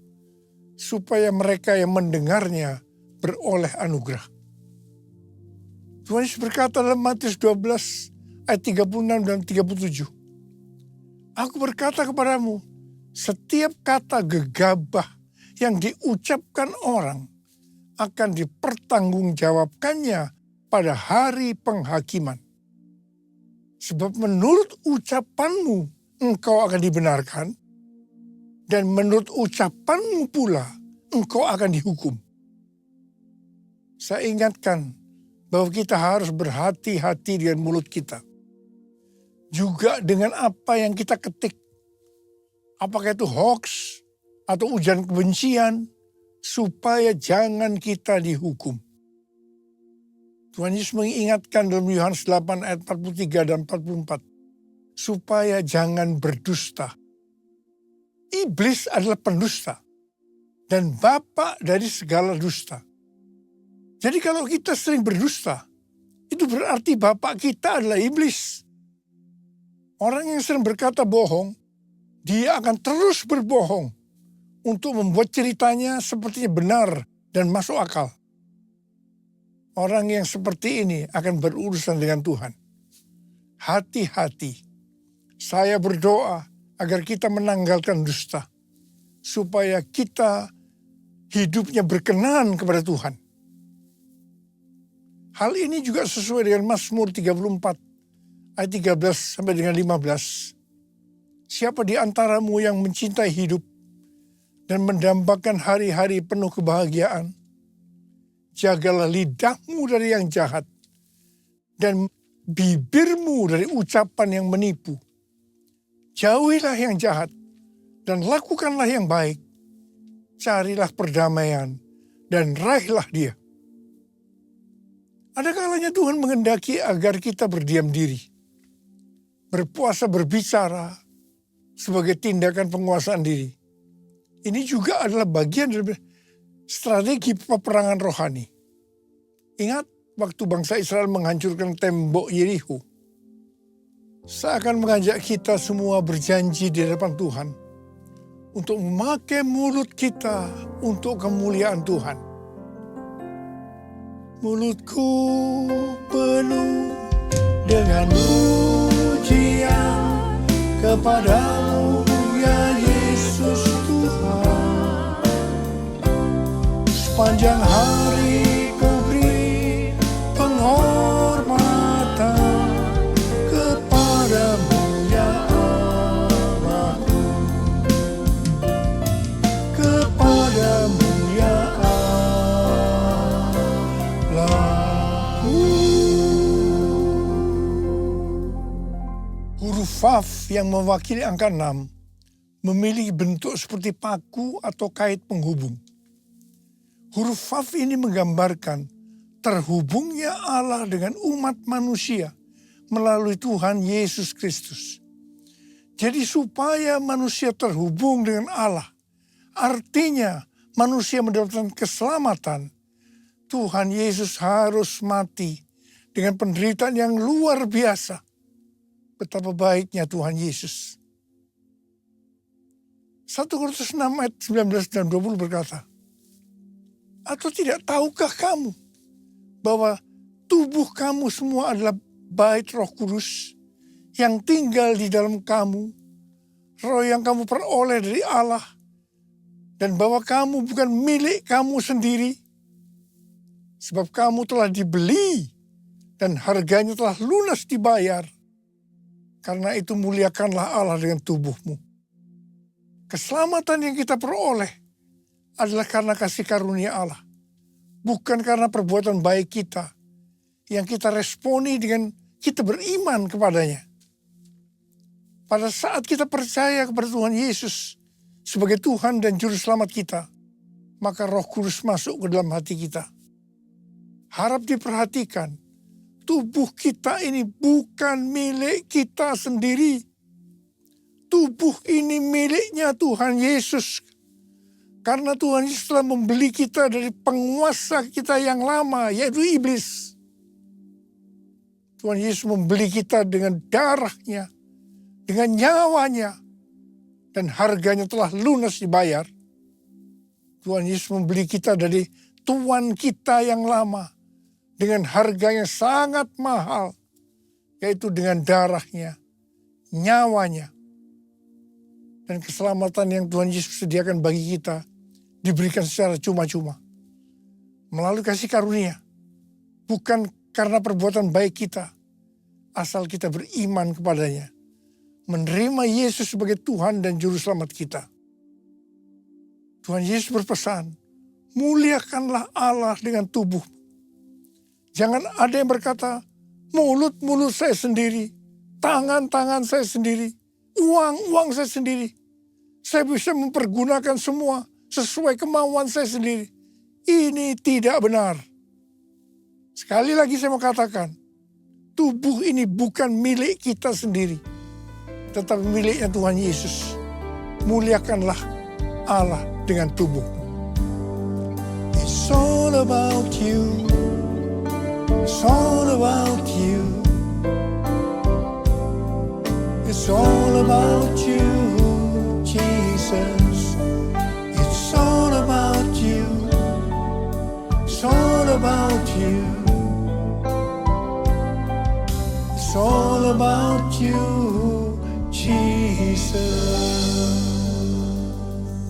supaya mereka yang mendengarnya beroleh anugerah. Tuhan Yesus berkata dalam Matius 12 ayat 36 dan 37, aku berkata kepadamu, setiap kata gegabah yang diucapkan orang akan dipertanggungjawabkannya pada hari penghakiman. Sebab menurut ucapanmu engkau akan dibenarkan, dan menurut ucapanmu pula engkau akan dihukum. Saya ingatkan bahwa kita harus berhati-hati dengan mulut kita. Juga dengan apa yang kita ketik. Apakah itu hoax atau ujian kebencian, supaya jangan kita dihukum. Tuhan Yesus mengingatkan dalam Yohanes 8 ayat 43 dan 44. Supaya jangan berdusta. Iblis adalah pendusta. Dan bapa dari segala dusta. Jadi kalau kita sering berdusta, itu berarti bapak kita adalah iblis. Orang yang sering berkata bohong, dia akan terus berbohong untuk membuat ceritanya sepertinya benar dan masuk akal. Orang yang seperti ini akan berurusan dengan Tuhan. Hati-hati. Saya berdoa agar kita menanggalkan dusta. Supaya kita hidupnya berkenan kepada Tuhan. Hal ini juga sesuai dengan Mazmur 34 ayat 13 sampai dengan 15. Siapa di antaramu yang mencintai hidup dan mendambakan hari-hari penuh kebahagiaan? Jagalah lidahmu dari yang jahat dan bibirmu dari ucapan yang menipu. Jauhilah yang jahat dan lakukanlah yang baik. Carilah perdamaian dan raihlah dia. Ada kalanya Tuhan menghendaki agar kita berdiam diri. Berpuasa berbicara sebagai tindakan penguasaan diri. Ini juga adalah bagian dari strategi peperangan rohani. Ingat waktu bangsa Israel menghancurkan tembok Yerikho. Saya akan mengajak kita semua berjanji di hadapan Tuhan untuk memakai mulut kita untuk kemuliaan Tuhan. Mulutku penuh dengan pujian kepadamu ya Yesus Tuhan. Sepanjang hari ku beri penghormatan kepadamu ya Allahku. Kepadamu ya Allahku. Huruf Vav yang mewakili angka 6 memiliki bentuk seperti paku atau kait penghubung. Huruf Vav ini menggambarkan terhubungnya Allah dengan umat manusia melalui Tuhan Yesus Kristus. Jadi supaya manusia terhubung dengan Allah, artinya manusia mendapatkan keselamatan, Tuhan Yesus harus mati dengan penderitaan yang luar biasa. Betapa baiknya Tuhan Yesus. 1 Korintus 6 ayat 19 dan 20 berkata, atau tidak tahukah kamu bahwa tubuh kamu semua adalah bait Roh Kudus yang tinggal di dalam kamu, roh yang kamu peroleh dari Allah, dan bahwa kamu bukan milik kamu sendiri, sebab kamu telah dibeli dan harganya telah lunas dibayar. Karena itu muliakanlah Allah dengan tubuhmu. Keselamatan yang kita peroleh adalah karena kasih karunia Allah. Bukan karena perbuatan baik kita yang kita responi dengan kita beriman kepadanya. Pada saat kita percaya kepada Tuhan Yesus sebagai Tuhan dan Juru Selamat kita, maka Roh Kudus masuk ke dalam hati kita. Harap diperhatikan, tubuh kita ini bukan milik kita sendiri. Tubuh ini miliknya Tuhan Yesus. Karena Tuhan Yesus telah membeli kita dari penguasa kita yang lama, yaitu iblis. Tuhan Yesus membeli kita dengan darahnya, dengan nyawanya, dan harganya telah lunas dibayar. Tuhan Yesus membeli kita dari tuan kita yang lama, dengan harga yang sangat mahal, yaitu dengan darahnya, nyawanya. Dan keselamatan yang Tuhan Yesus sediakan bagi kita diberikan secara cuma-cuma. Melalui kasih karunia. Bukan karena perbuatan baik kita. Asal kita beriman kepadanya. Menerima Yesus sebagai Tuhan dan Juru Selamat kita. Tuhan Yesus berpesan, muliakanlah Allah dengan tubuh. Jangan ada yang berkata, mulut-mulut saya sendiri, tangan-tangan saya sendiri, uang-uang saya sendiri. Saya bisa mempergunakan semua sesuai kemauan saya sendiri. Ini tidak benar. Sekali lagi saya mau katakan, tubuh ini bukan milik kita sendiri, tetapi miliknya Tuhan Yesus. Muliakanlah Allah dengan tubuhmu. It's all about you. It's all about you. It's all about you, Jesus. It's all about you. It's all about you. It's all about you, Jesus.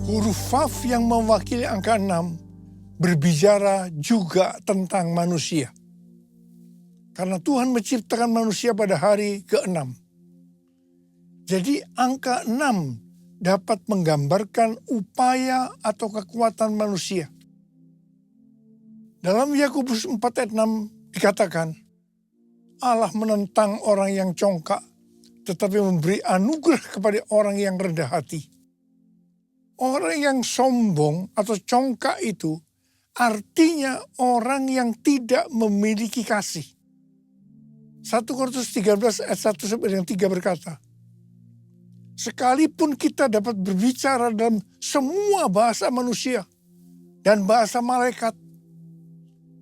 Huruf Vav yang mewakili angka 6 berbicara juga tentang manusia. Karena Tuhan menciptakan manusia pada hari ke-6. Jadi angka 6 dapat menggambarkan upaya atau kekuatan manusia. Dalam Yakobus 4 ayat 6 dikatakan, Allah menentang orang yang congkak, tetapi memberi anugerah kepada orang yang rendah hati. Orang yang sombong atau congkak itu artinya orang yang tidak memiliki kasih. 1 Korintus 13 ayat 1 sampai 3 berkata, sekalipun kita dapat berbicara dalam semua bahasa manusia dan bahasa malaikat,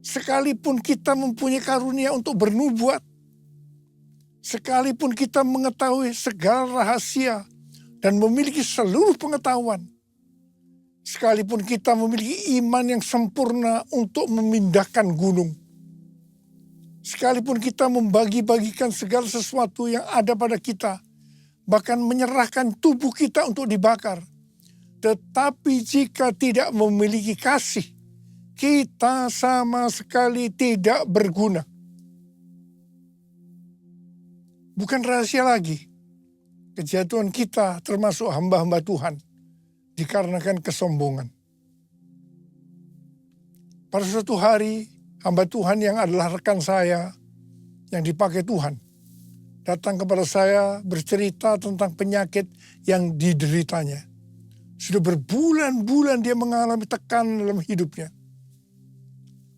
sekalipun kita mempunyai karunia untuk bernubuat, sekalipun kita mengetahui segala rahasia dan memiliki seluruh pengetahuan, sekalipun kita memiliki iman yang sempurna untuk memindahkan gunung, sekalipun kita membagi-bagikan segala sesuatu yang ada pada kita, bahkan menyerahkan tubuh kita untuk dibakar, tetapi jika tidak memiliki kasih, kita sama sekali tidak berguna. Bukan rahasia lagi, kejatuhan kita termasuk hamba-hamba Tuhan dikarenakan kesombongan. Pada suatu hari, hamba Tuhan yang adalah rekan saya yang dipakai Tuhan datang kepada saya bercerita tentang penyakit yang dideritanya. Sudah berbulan-bulan dia mengalami tekanan dalam hidupnya.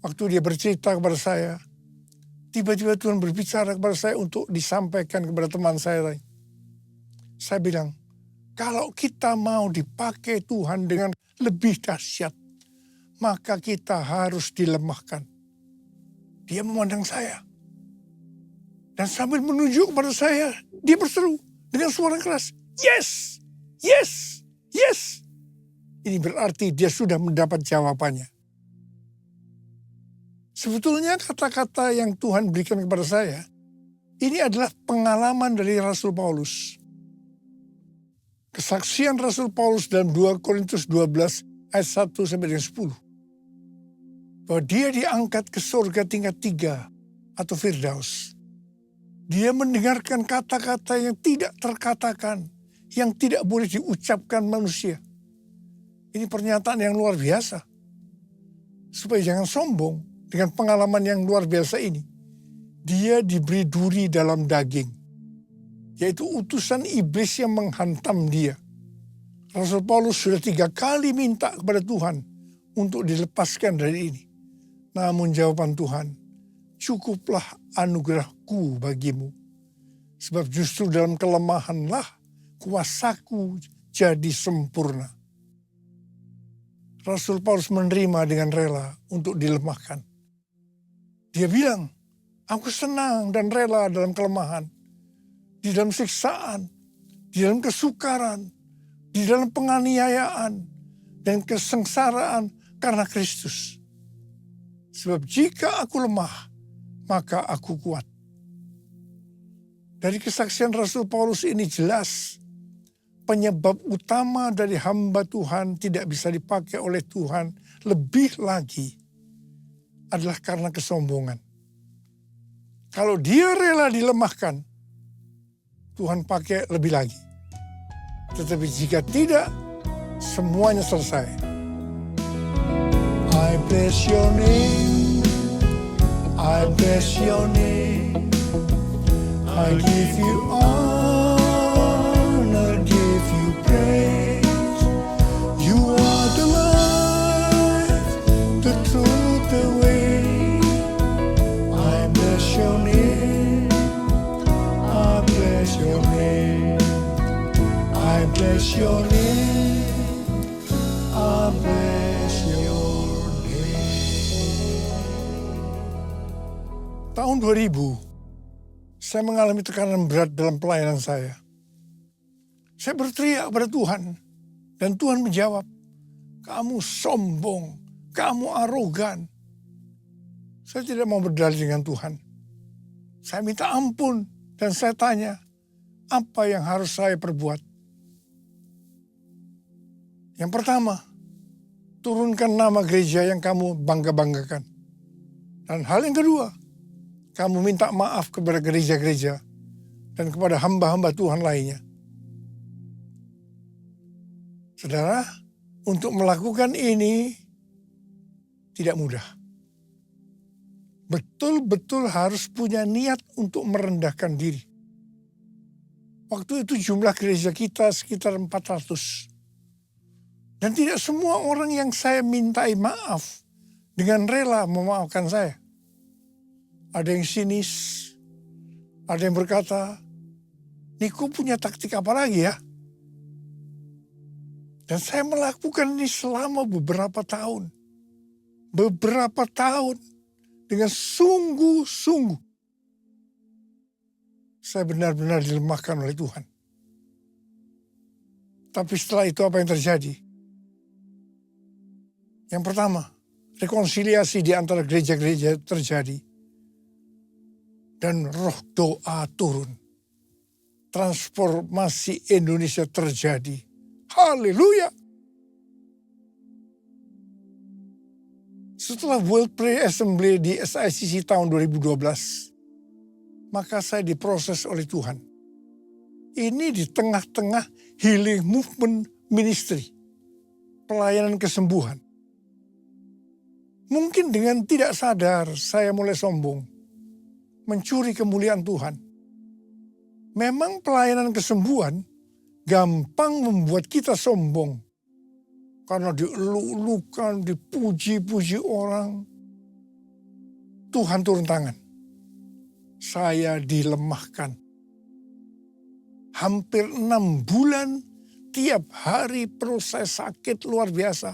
Waktu dia bercerita kepada saya, tiba-tiba Tuhan berbicara kepada saya untuk disampaikan kepada teman saya lain. Saya bilang, kalau kita mau dipakai Tuhan dengan lebih dahsyat, maka kita harus dilemahkan. Dia memandang saya. Dan sambil menunjuk kepada saya, dia berseru dengan suara keras, yes, yes, yes. Ini berarti dia sudah mendapat jawabannya. Sebetulnya kata-kata yang Tuhan berikan kepada saya, ini adalah pengalaman dari Rasul Paulus. Kesaksian Rasul Paulus dalam 2 Korintus 12 ayat 1 sampai 10. Bahwa dia diangkat ke surga tingkat 3 atau Firdaus. Dia mendengarkan kata-kata yang tidak terkatakan, yang tidak boleh diucapkan manusia. Ini pernyataan yang luar biasa. Supaya jangan sombong dengan pengalaman yang luar biasa ini. Dia diberi duri dalam daging. Yaitu utusan iblis yang menghantam dia. Rasul Paulus sudah 3 kali minta kepada Tuhan untuk dilepaskan dari ini. Namun jawaban Tuhan, cukuplah anugerahku bagimu. Sebab justru dalam kelemahanlah kuasaku jadi sempurna. Rasul Paulus menerima dengan rela untuk dilemahkan. Dia bilang, aku senang dan rela dalam kelemahan. Di dalam siksaan, di dalam kesukaran, di dalam penganiayaan, dan kesengsaraan karena Kristus. Sebab jika aku lemah, maka aku kuat. Dari kesaksian Rasul Paulus ini jelas, penyebab utama dari hamba Tuhan tidak bisa dipakai oleh Tuhan lebih lagi adalah karena kesombongan. Kalau dia rela dilemahkan, Tuhan pakai lebih lagi. Tetapi jika tidak, semuanya selesai. I bless your name, I bless your name. I give you honor, give you praise. You are the life, the truth, the way. I bless your name. I bless your name. I bless your name. I bless your name. Tahun 2000, saya mengalami tekanan berat dalam pelayanan saya. Saya berteriak pada Tuhan, dan Tuhan menjawab, kamu sombong, kamu arogan. Saya tidak mau berdalih dengan Tuhan. Saya minta ampun, dan saya tanya, apa yang harus saya perbuat? Yang pertama, turunkan nama gereja yang kamu bangga-banggakan. Dan hal yang kedua, kamu minta maaf kepada gereja-gereja dan kepada hamba-hamba Tuhan lainnya. Saudara, untuk melakukan ini tidak mudah. Betul-betul harus punya niat untuk merendahkan diri. Waktu itu jumlah gereja kita sekitar 400. Dan tidak semua orang yang saya mintai maaf dengan rela memaafkan saya. Ada yang sinis, ada yang berkata, Niko punya taktik apa lagi ya? Dan saya melakukan ini selama beberapa tahun. Beberapa tahun dengan sungguh-sungguh. Saya benar-benar dilemahkan oleh Tuhan. Tapi setelah itu apa yang terjadi? Yang pertama, rekonsiliasi di antara gereja-gereja terjadi. Dan roh doa turun. Transformasi Indonesia terjadi. Haleluya. Setelah World Prayer Assembly di SICC tahun 2012, maka saya diproses oleh Tuhan. Ini di tengah-tengah healing movement ministry. Pelayanan kesembuhan. Mungkin dengan tidak sadar saya mulai sombong. Mencuri kemuliaan Tuhan. Memang pelayanan kesembuhan gampang membuat kita sombong. Karena dieluk-elukan, dipuji-puji orang. Tuhan turun tangan. Saya dilemahkan. Hampir 6 bulan, tiap hari perut saya sakit luar biasa.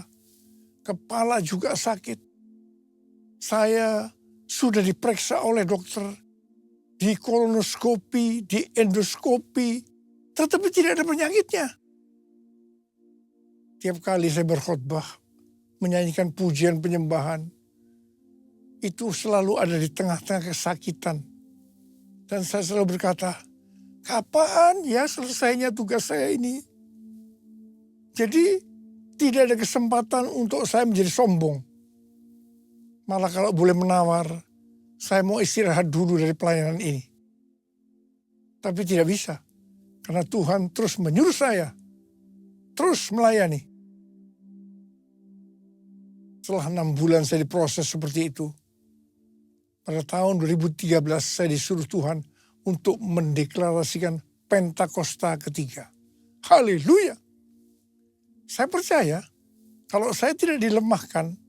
Kepala juga sakit. Saya sudah diperiksa oleh dokter, di kolonoskopi, di endoskopi, tetapi tidak ada penyakitnya. Tiap kali saya berkhotbah, menyanyikan pujian penyembahan, itu selalu ada di tengah-tengah kesakitan. Dan saya selalu berkata, kapan ya selesainya tugas saya ini? Jadi tidak ada kesempatan untuk saya menjadi sombong. Malah kalau boleh menawar, saya mau istirahat dulu dari pelayanan ini. Tapi tidak bisa. Karena Tuhan terus menyuruh saya. Terus melayani. Setelah 6 bulan saya diproses seperti itu. Pada tahun 2013 saya disuruh Tuhan untuk mendeklarasikan Pentakosta ketiga. Haleluya. Saya percaya kalau saya tidak dilemahkan,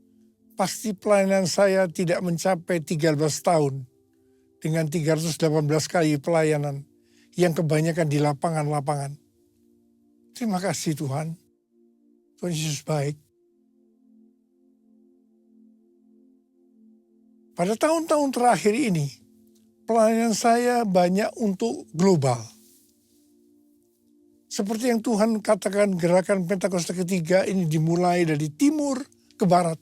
pasti pelayanan saya tidak mencapai 13 tahun dengan 318 kali pelayanan yang kebanyakan di lapangan-lapangan. Terima kasih Tuhan. Tuhan Yesus baik. Pada tahun-tahun terakhir ini, pelayanan saya banyak untuk global. Seperti yang Tuhan katakan, gerakan Pentakosta ketiga ini dimulai dari timur ke barat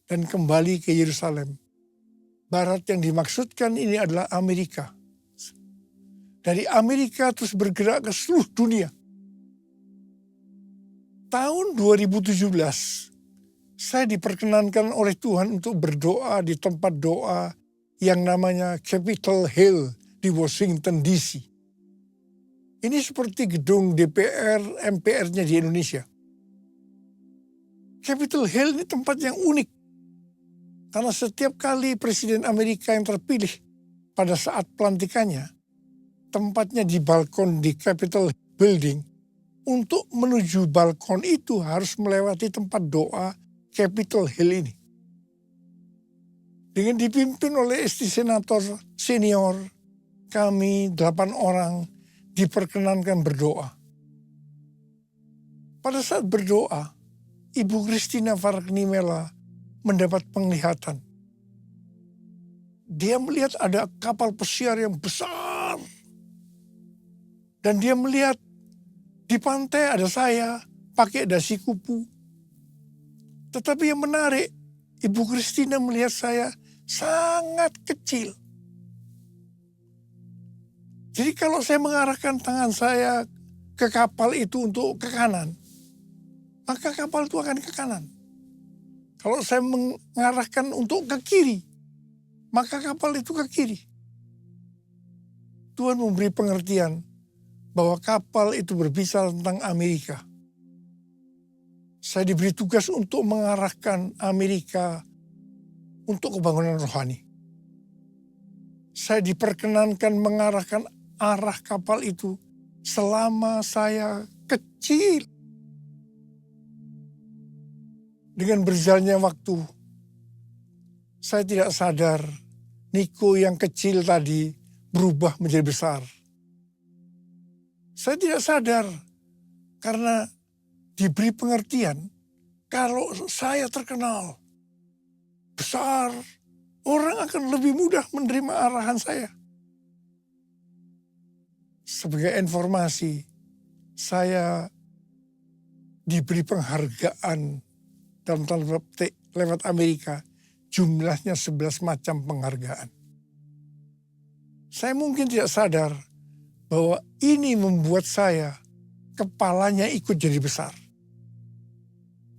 dan kembali ke Yerusalem. Barat yang dimaksudkan ini adalah Amerika. Dari Amerika terus bergerak ke seluruh dunia. Tahun 2017, saya diperkenankan oleh Tuhan untuk berdoa di tempat doa yang namanya Capitol Hill di Washington DC. Ini seperti gedung DPR, MPR-nya di Indonesia. Capitol Hill ini tempat yang unik. Karena setiap kali Presiden Amerika yang terpilih pada saat pelantikannya, tempatnya di balkon di Capitol Building, untuk menuju balkon itu harus melewati tempat doa Capitol Hill ini. Dengan dipimpin oleh istri senator senior, kami 8 orang diperkenankan berdoa. Pada saat berdoa, Ibu Christina Fargnimela mendapat penglihatan. Dia melihat ada kapal pesiar yang besar. Dan dia melihat di pantai ada saya pakai dasi kupu. Tetapi yang menarik, Ibu Christina melihat saya sangat kecil. Jadi kalau saya mengarahkan tangan saya ke kapal itu untuk ke kanan, maka kapal itu akan ke kanan. Kalau saya mengarahkan untuk ke kiri, maka kapal itu ke kiri. Tuhan memberi pengertian bahwa kapal itu berbicara tentang Amerika. Saya diberi tugas untuk mengarahkan Amerika untuk kebangunan rohani. Saya diperkenankan mengarahkan arah kapal itu selama saya kecil. Dengan berjalannya waktu, saya tidak sadar Niko yang kecil tadi berubah menjadi besar. Saya tidak sadar karena diberi pengertian kalau saya terkenal besar, orang akan lebih mudah menerima arahan saya. Sebagai informasi, saya diberi penghargaan dalam tanda petik lewat Amerika, jumlahnya 11 macam penghargaan. Saya mungkin tidak sadar bahwa ini membuat saya, kepalanya ikut jadi besar.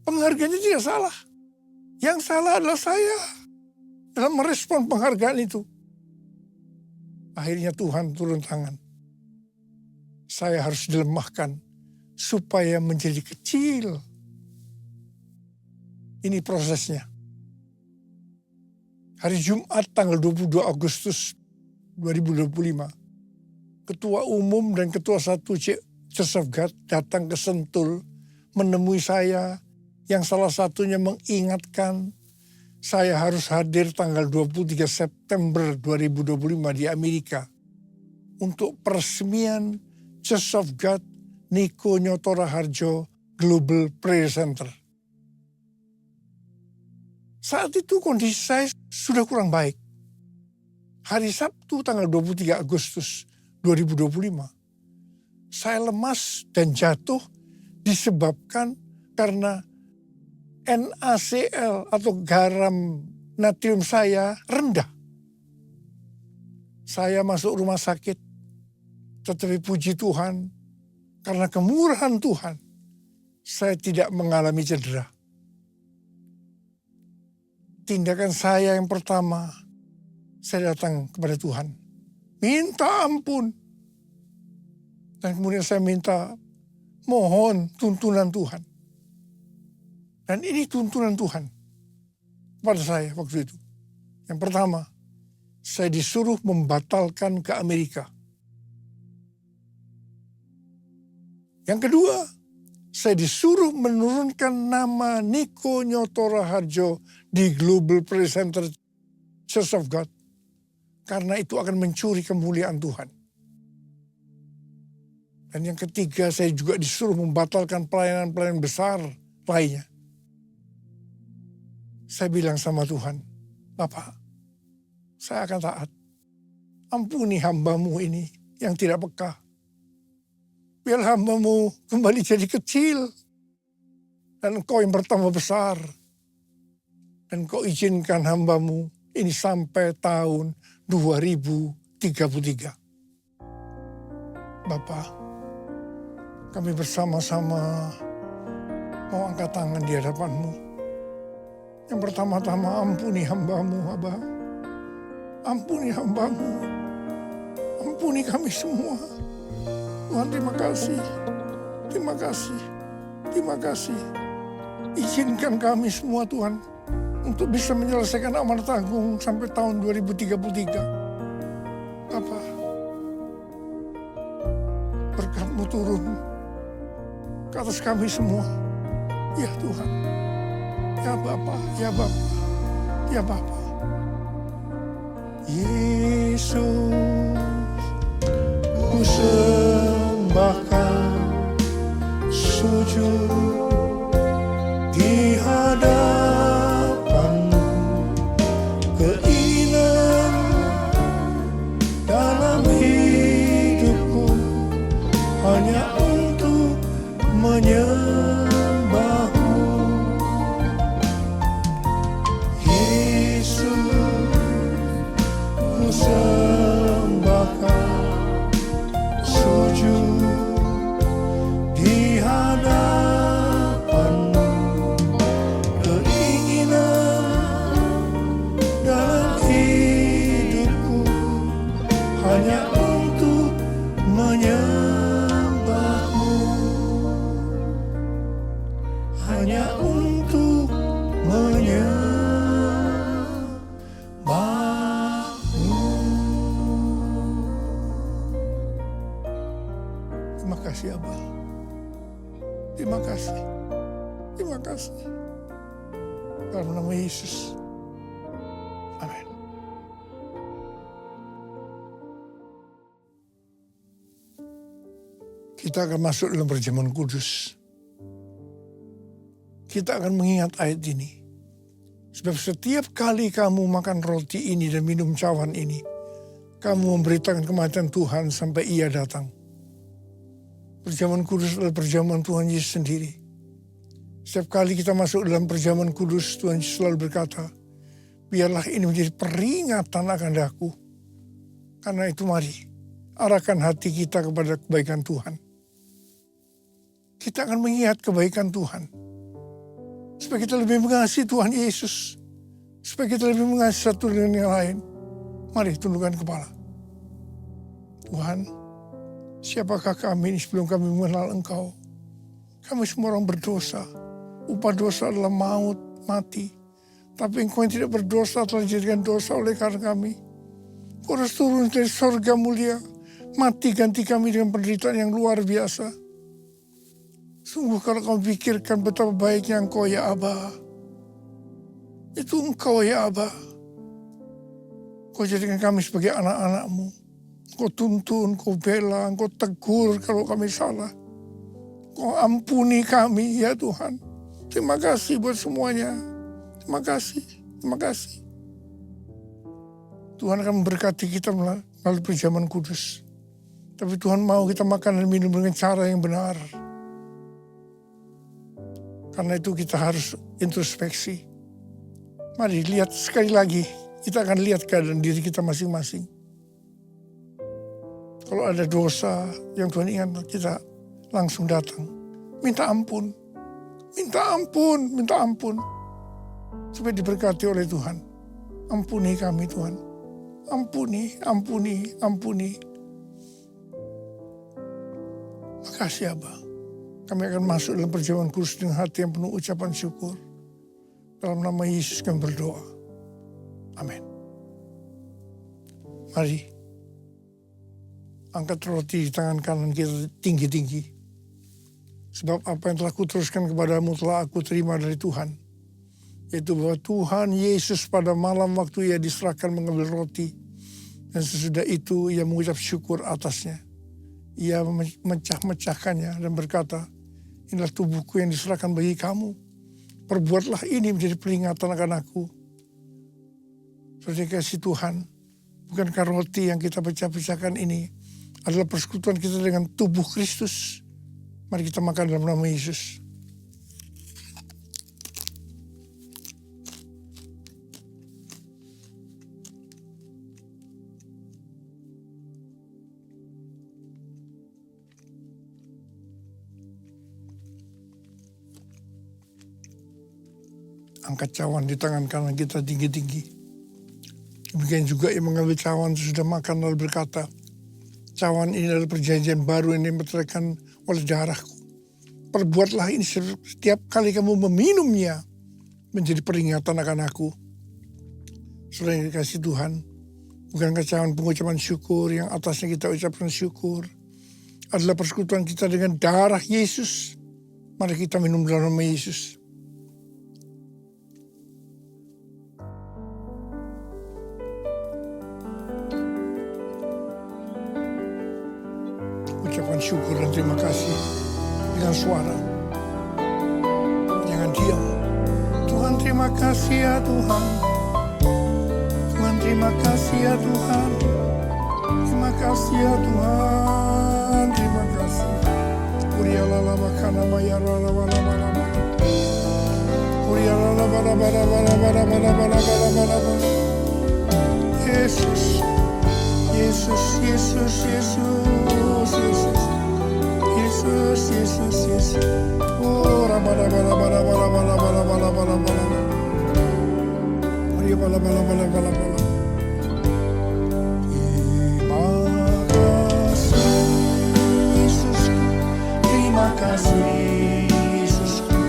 Penghargaannya tidak salah. Yang salah adalah saya dalam merespon penghargaan itu. Akhirnya Tuhan turun tangan. Saya harus dilemahkan supaya menjadi kecil. Ini prosesnya. Hari Jumat tanggal 22 Agustus 2025, Ketua Umum dan Ketua Satu Church of God datang ke Sentul menemui saya, yang salah satunya mengingatkan saya harus hadir tanggal 23 September 2025 di Amerika untuk peresmian Church of God Niko Nyoto Raharjo Global Prayer Center. Saat itu kondisi saya sudah kurang baik. Hari Sabtu tanggal 23 Agustus 2025, saya lemas dan jatuh disebabkan karena NaCl atau garam natrium saya rendah. Saya masuk rumah sakit, tetapi puji Tuhan, karena kemurahan Tuhan, saya tidak mengalami cedera. Tindakan saya yang pertama, saya datang kepada Tuhan, minta ampun. Dan kemudian saya minta, mohon tuntunan Tuhan. Dan ini tuntunan Tuhan pada saya waktu itu. Yang pertama, saya disuruh membatalkan ke Amerika. Yang kedua, saya disuruh menurunkan nama Niko Nyoto Raharjo di Global Prayer Center Church of God. Karena itu akan mencuri kemuliaan Tuhan. Dan yang ketiga, saya juga disuruh membatalkan pelayanan-pelayanan besar lainnya. Saya bilang sama Tuhan, Bapak, saya akan taat. Ampuni hamba-Mu ini yang tidak peka. Biar hamba-Mu kembali jadi kecil. Dan Engkau yang bertambah besar. Dan Engkau izinkan hamba-Mu ini sampai tahun 2033. Bapak, kami bersama-sama mau angkat tangan di hadapan-Mu. Yang pertama-tama ampuni hamba-Mu, Abah. Ampuni hamba-Mu. Ampuni kami semua. Tuhan, terima kasih. Terima kasih. Terima kasih. Izinkan kami semua, Tuhan, untuk bisa menyelesaikan amanat agung sampai tahun 2033. Bapa, berkat-Mu turun ke atas kami semua. Ya Tuhan, ya Bapa, ya Bapa, ya Bapa. Yesus, ku sembahkan, sujud di hadapan-Mu, keinginan dalam hidupku hanya untuk menyembah-Mu. Yesus, ku sembahkan, sujud di hadapan-Mu, keinginan dalam hidupku hanya untuk menyembah-Mu, hanya untuk menyembah-Mu. Terima kasih Abah. Terima kasih. Terima kasih. Dalam nama Yesus. Amin. Kita akan masuk dalam perjamuan kudus. Kita akan mengingat ayat ini. Sebab setiap kali kamu makan roti ini dan minum cawan ini, kamu memberitakan kematian Tuhan sampai Ia datang. Perjamuan kudus adalah perjamuan Tuhan Yesus sendiri. Setiap kali kita masuk dalam perjamuan kudus, Tuhan Yesus selalu berkata, biarlah ini menjadi peringatan akan aku. Karena itu mari, arahkan hati kita kepada kebaikan Tuhan. Kita akan mengingat kebaikan Tuhan. Supaya kita lebih mengasihi Tuhan Yesus. Supaya kita lebih mengasihi satu dengan yang lain. Mari tundukkan kepala. Tuhan, siapakah kami ini sebelum kami mengenal Engkau? Kami semua orang berdosa. Upah dosa adalah maut, mati. Tapi Engkau yang tidak berdosa telah dijadikan dosa oleh karena kami. Engkau harus turun dari sorga mulia. Mati ganti kami dengan penderitaan yang luar biasa. Sungguh kalau kau pikirkan betapa baiknya Engkau ya Aba. Itu Engkau ya Aba. Kau jadikan kami sebagai anak-anak-Mu. Kau tuntun, kau bela, kau tegur kalau kami salah. Kau ampuni kami ya Tuhan. Terima kasih buat semuanya. Terima kasih, terima kasih. Tuhan akan memberkati kita melalui perjamuan kudus. Tapi Tuhan mau kita makan dan minum dengan cara yang benar. Karena itu kita harus introspeksi. Mari lihat sekali lagi. Kita akan lihat keadaan diri kita masing-masing. Kalau ada dosa yang Tuhan ingat, kita langsung datang. Minta ampun. Minta ampun, minta ampun. Supaya diberkati oleh Tuhan. Ampuni kami Tuhan. Ampuni, ampuni, ampuni. Makasih Abah. Kami akan masuk dalam perjamuan kudus dengan hati yang penuh ucapan syukur. Dalam nama Yesus kami berdoa. Amin. Mari. Angkat roti di tangan kanan kita tinggi-tinggi. Sebab apa yang telah kuteruskan kepadamu telah aku terima dari Tuhan. Yaitu bahwa Tuhan Yesus pada malam waktu Ia diserahkan mengambil roti. Dan sesudah itu Ia mengucap syukur atasnya. Ia memecah-mecahkannya dan berkata, inilah tubuhku yang diserahkan bagi kamu. Perbuatlah ini menjadi peringatan akan aku. Saudara kasih Tuhan, bukankah roti yang kita pecah-pecahkan ini adalah persekutuan kita dengan tubuh Kristus? Mari kita makan dalam nama Yesus. Angkat cawan di tangan kanan kita tinggi-tinggi. Demikian juga yang mengambil cawan sudah makan lalu berkata, cawan ini adalah perjanjian baru yang dimeteraikan oleh darahku. Perbuatlah ini setiap kali kamu meminumnya menjadi peringatan akan aku. Saudara yang dikasih Tuhan, bukan kecaman pengucapan syukur yang atasnya kita ucapkan syukur, adalah persekutuan kita dengan darah Yesus. Mari kita minum dalam nama Yesus. Ucapkan syukur dan terima kasih dengan suara. Jangan diam. Tuhan terima kasih ya Tuhan. Tuhan terima kasih ya Tuhan. Terima kasih ya Tuhan. Terima kasih. Urialala bakana mayarala bala bala bala. Urialala bala bala bala bala bala bala bala bala bala. Yesus. Yesus, Yesus, Yesus, Yesus. Yesus, Yesus, Yesus. Oh, rabala bala bala bala bala bala bala bala bala. Uri bala bala bala bala bala. Terima kasih Yesusku,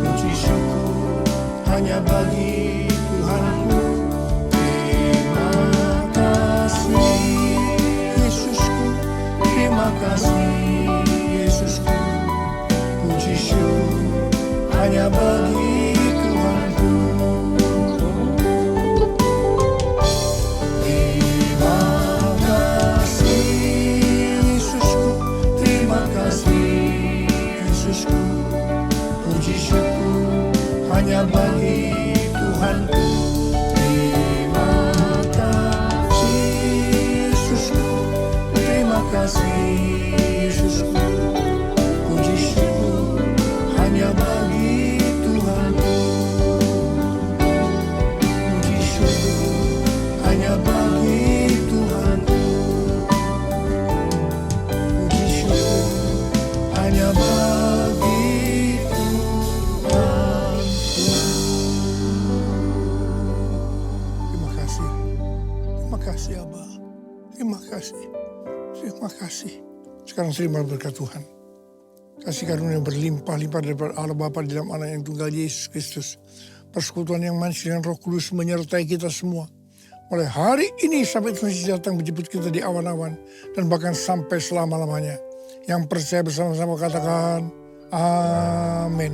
puji syukur hanya bagi Tuhanku. Terima kasih Yesusku, terima kasih Yesusku, puji syukur hanya bagi Tuhanku. Puji syukur hanya bagi Tuhanku. Terima kasih Yesusku, terima kasih Yesusku, puji syukur hanya bagi Tuhanku. Puji syukur hanya bagi Tuhanku. Puji syukur hanya bagi kasih Abba, terima kasih, terima kasih. Sekarang terima berkat Tuhan. Kasih karunia berlimpah-limpah daripada Allah Bapa di dalam Anak yang tunggal Yesus Kristus. Persekutuan yang manis dengan Roh Kudus menyertai kita semua. Mulai hari ini sampai Tuhan Yesus datang menjemput kita di awan-awan. Dan bahkan sampai selama-lamanya. Yang percaya bersama-sama katakan, Amin.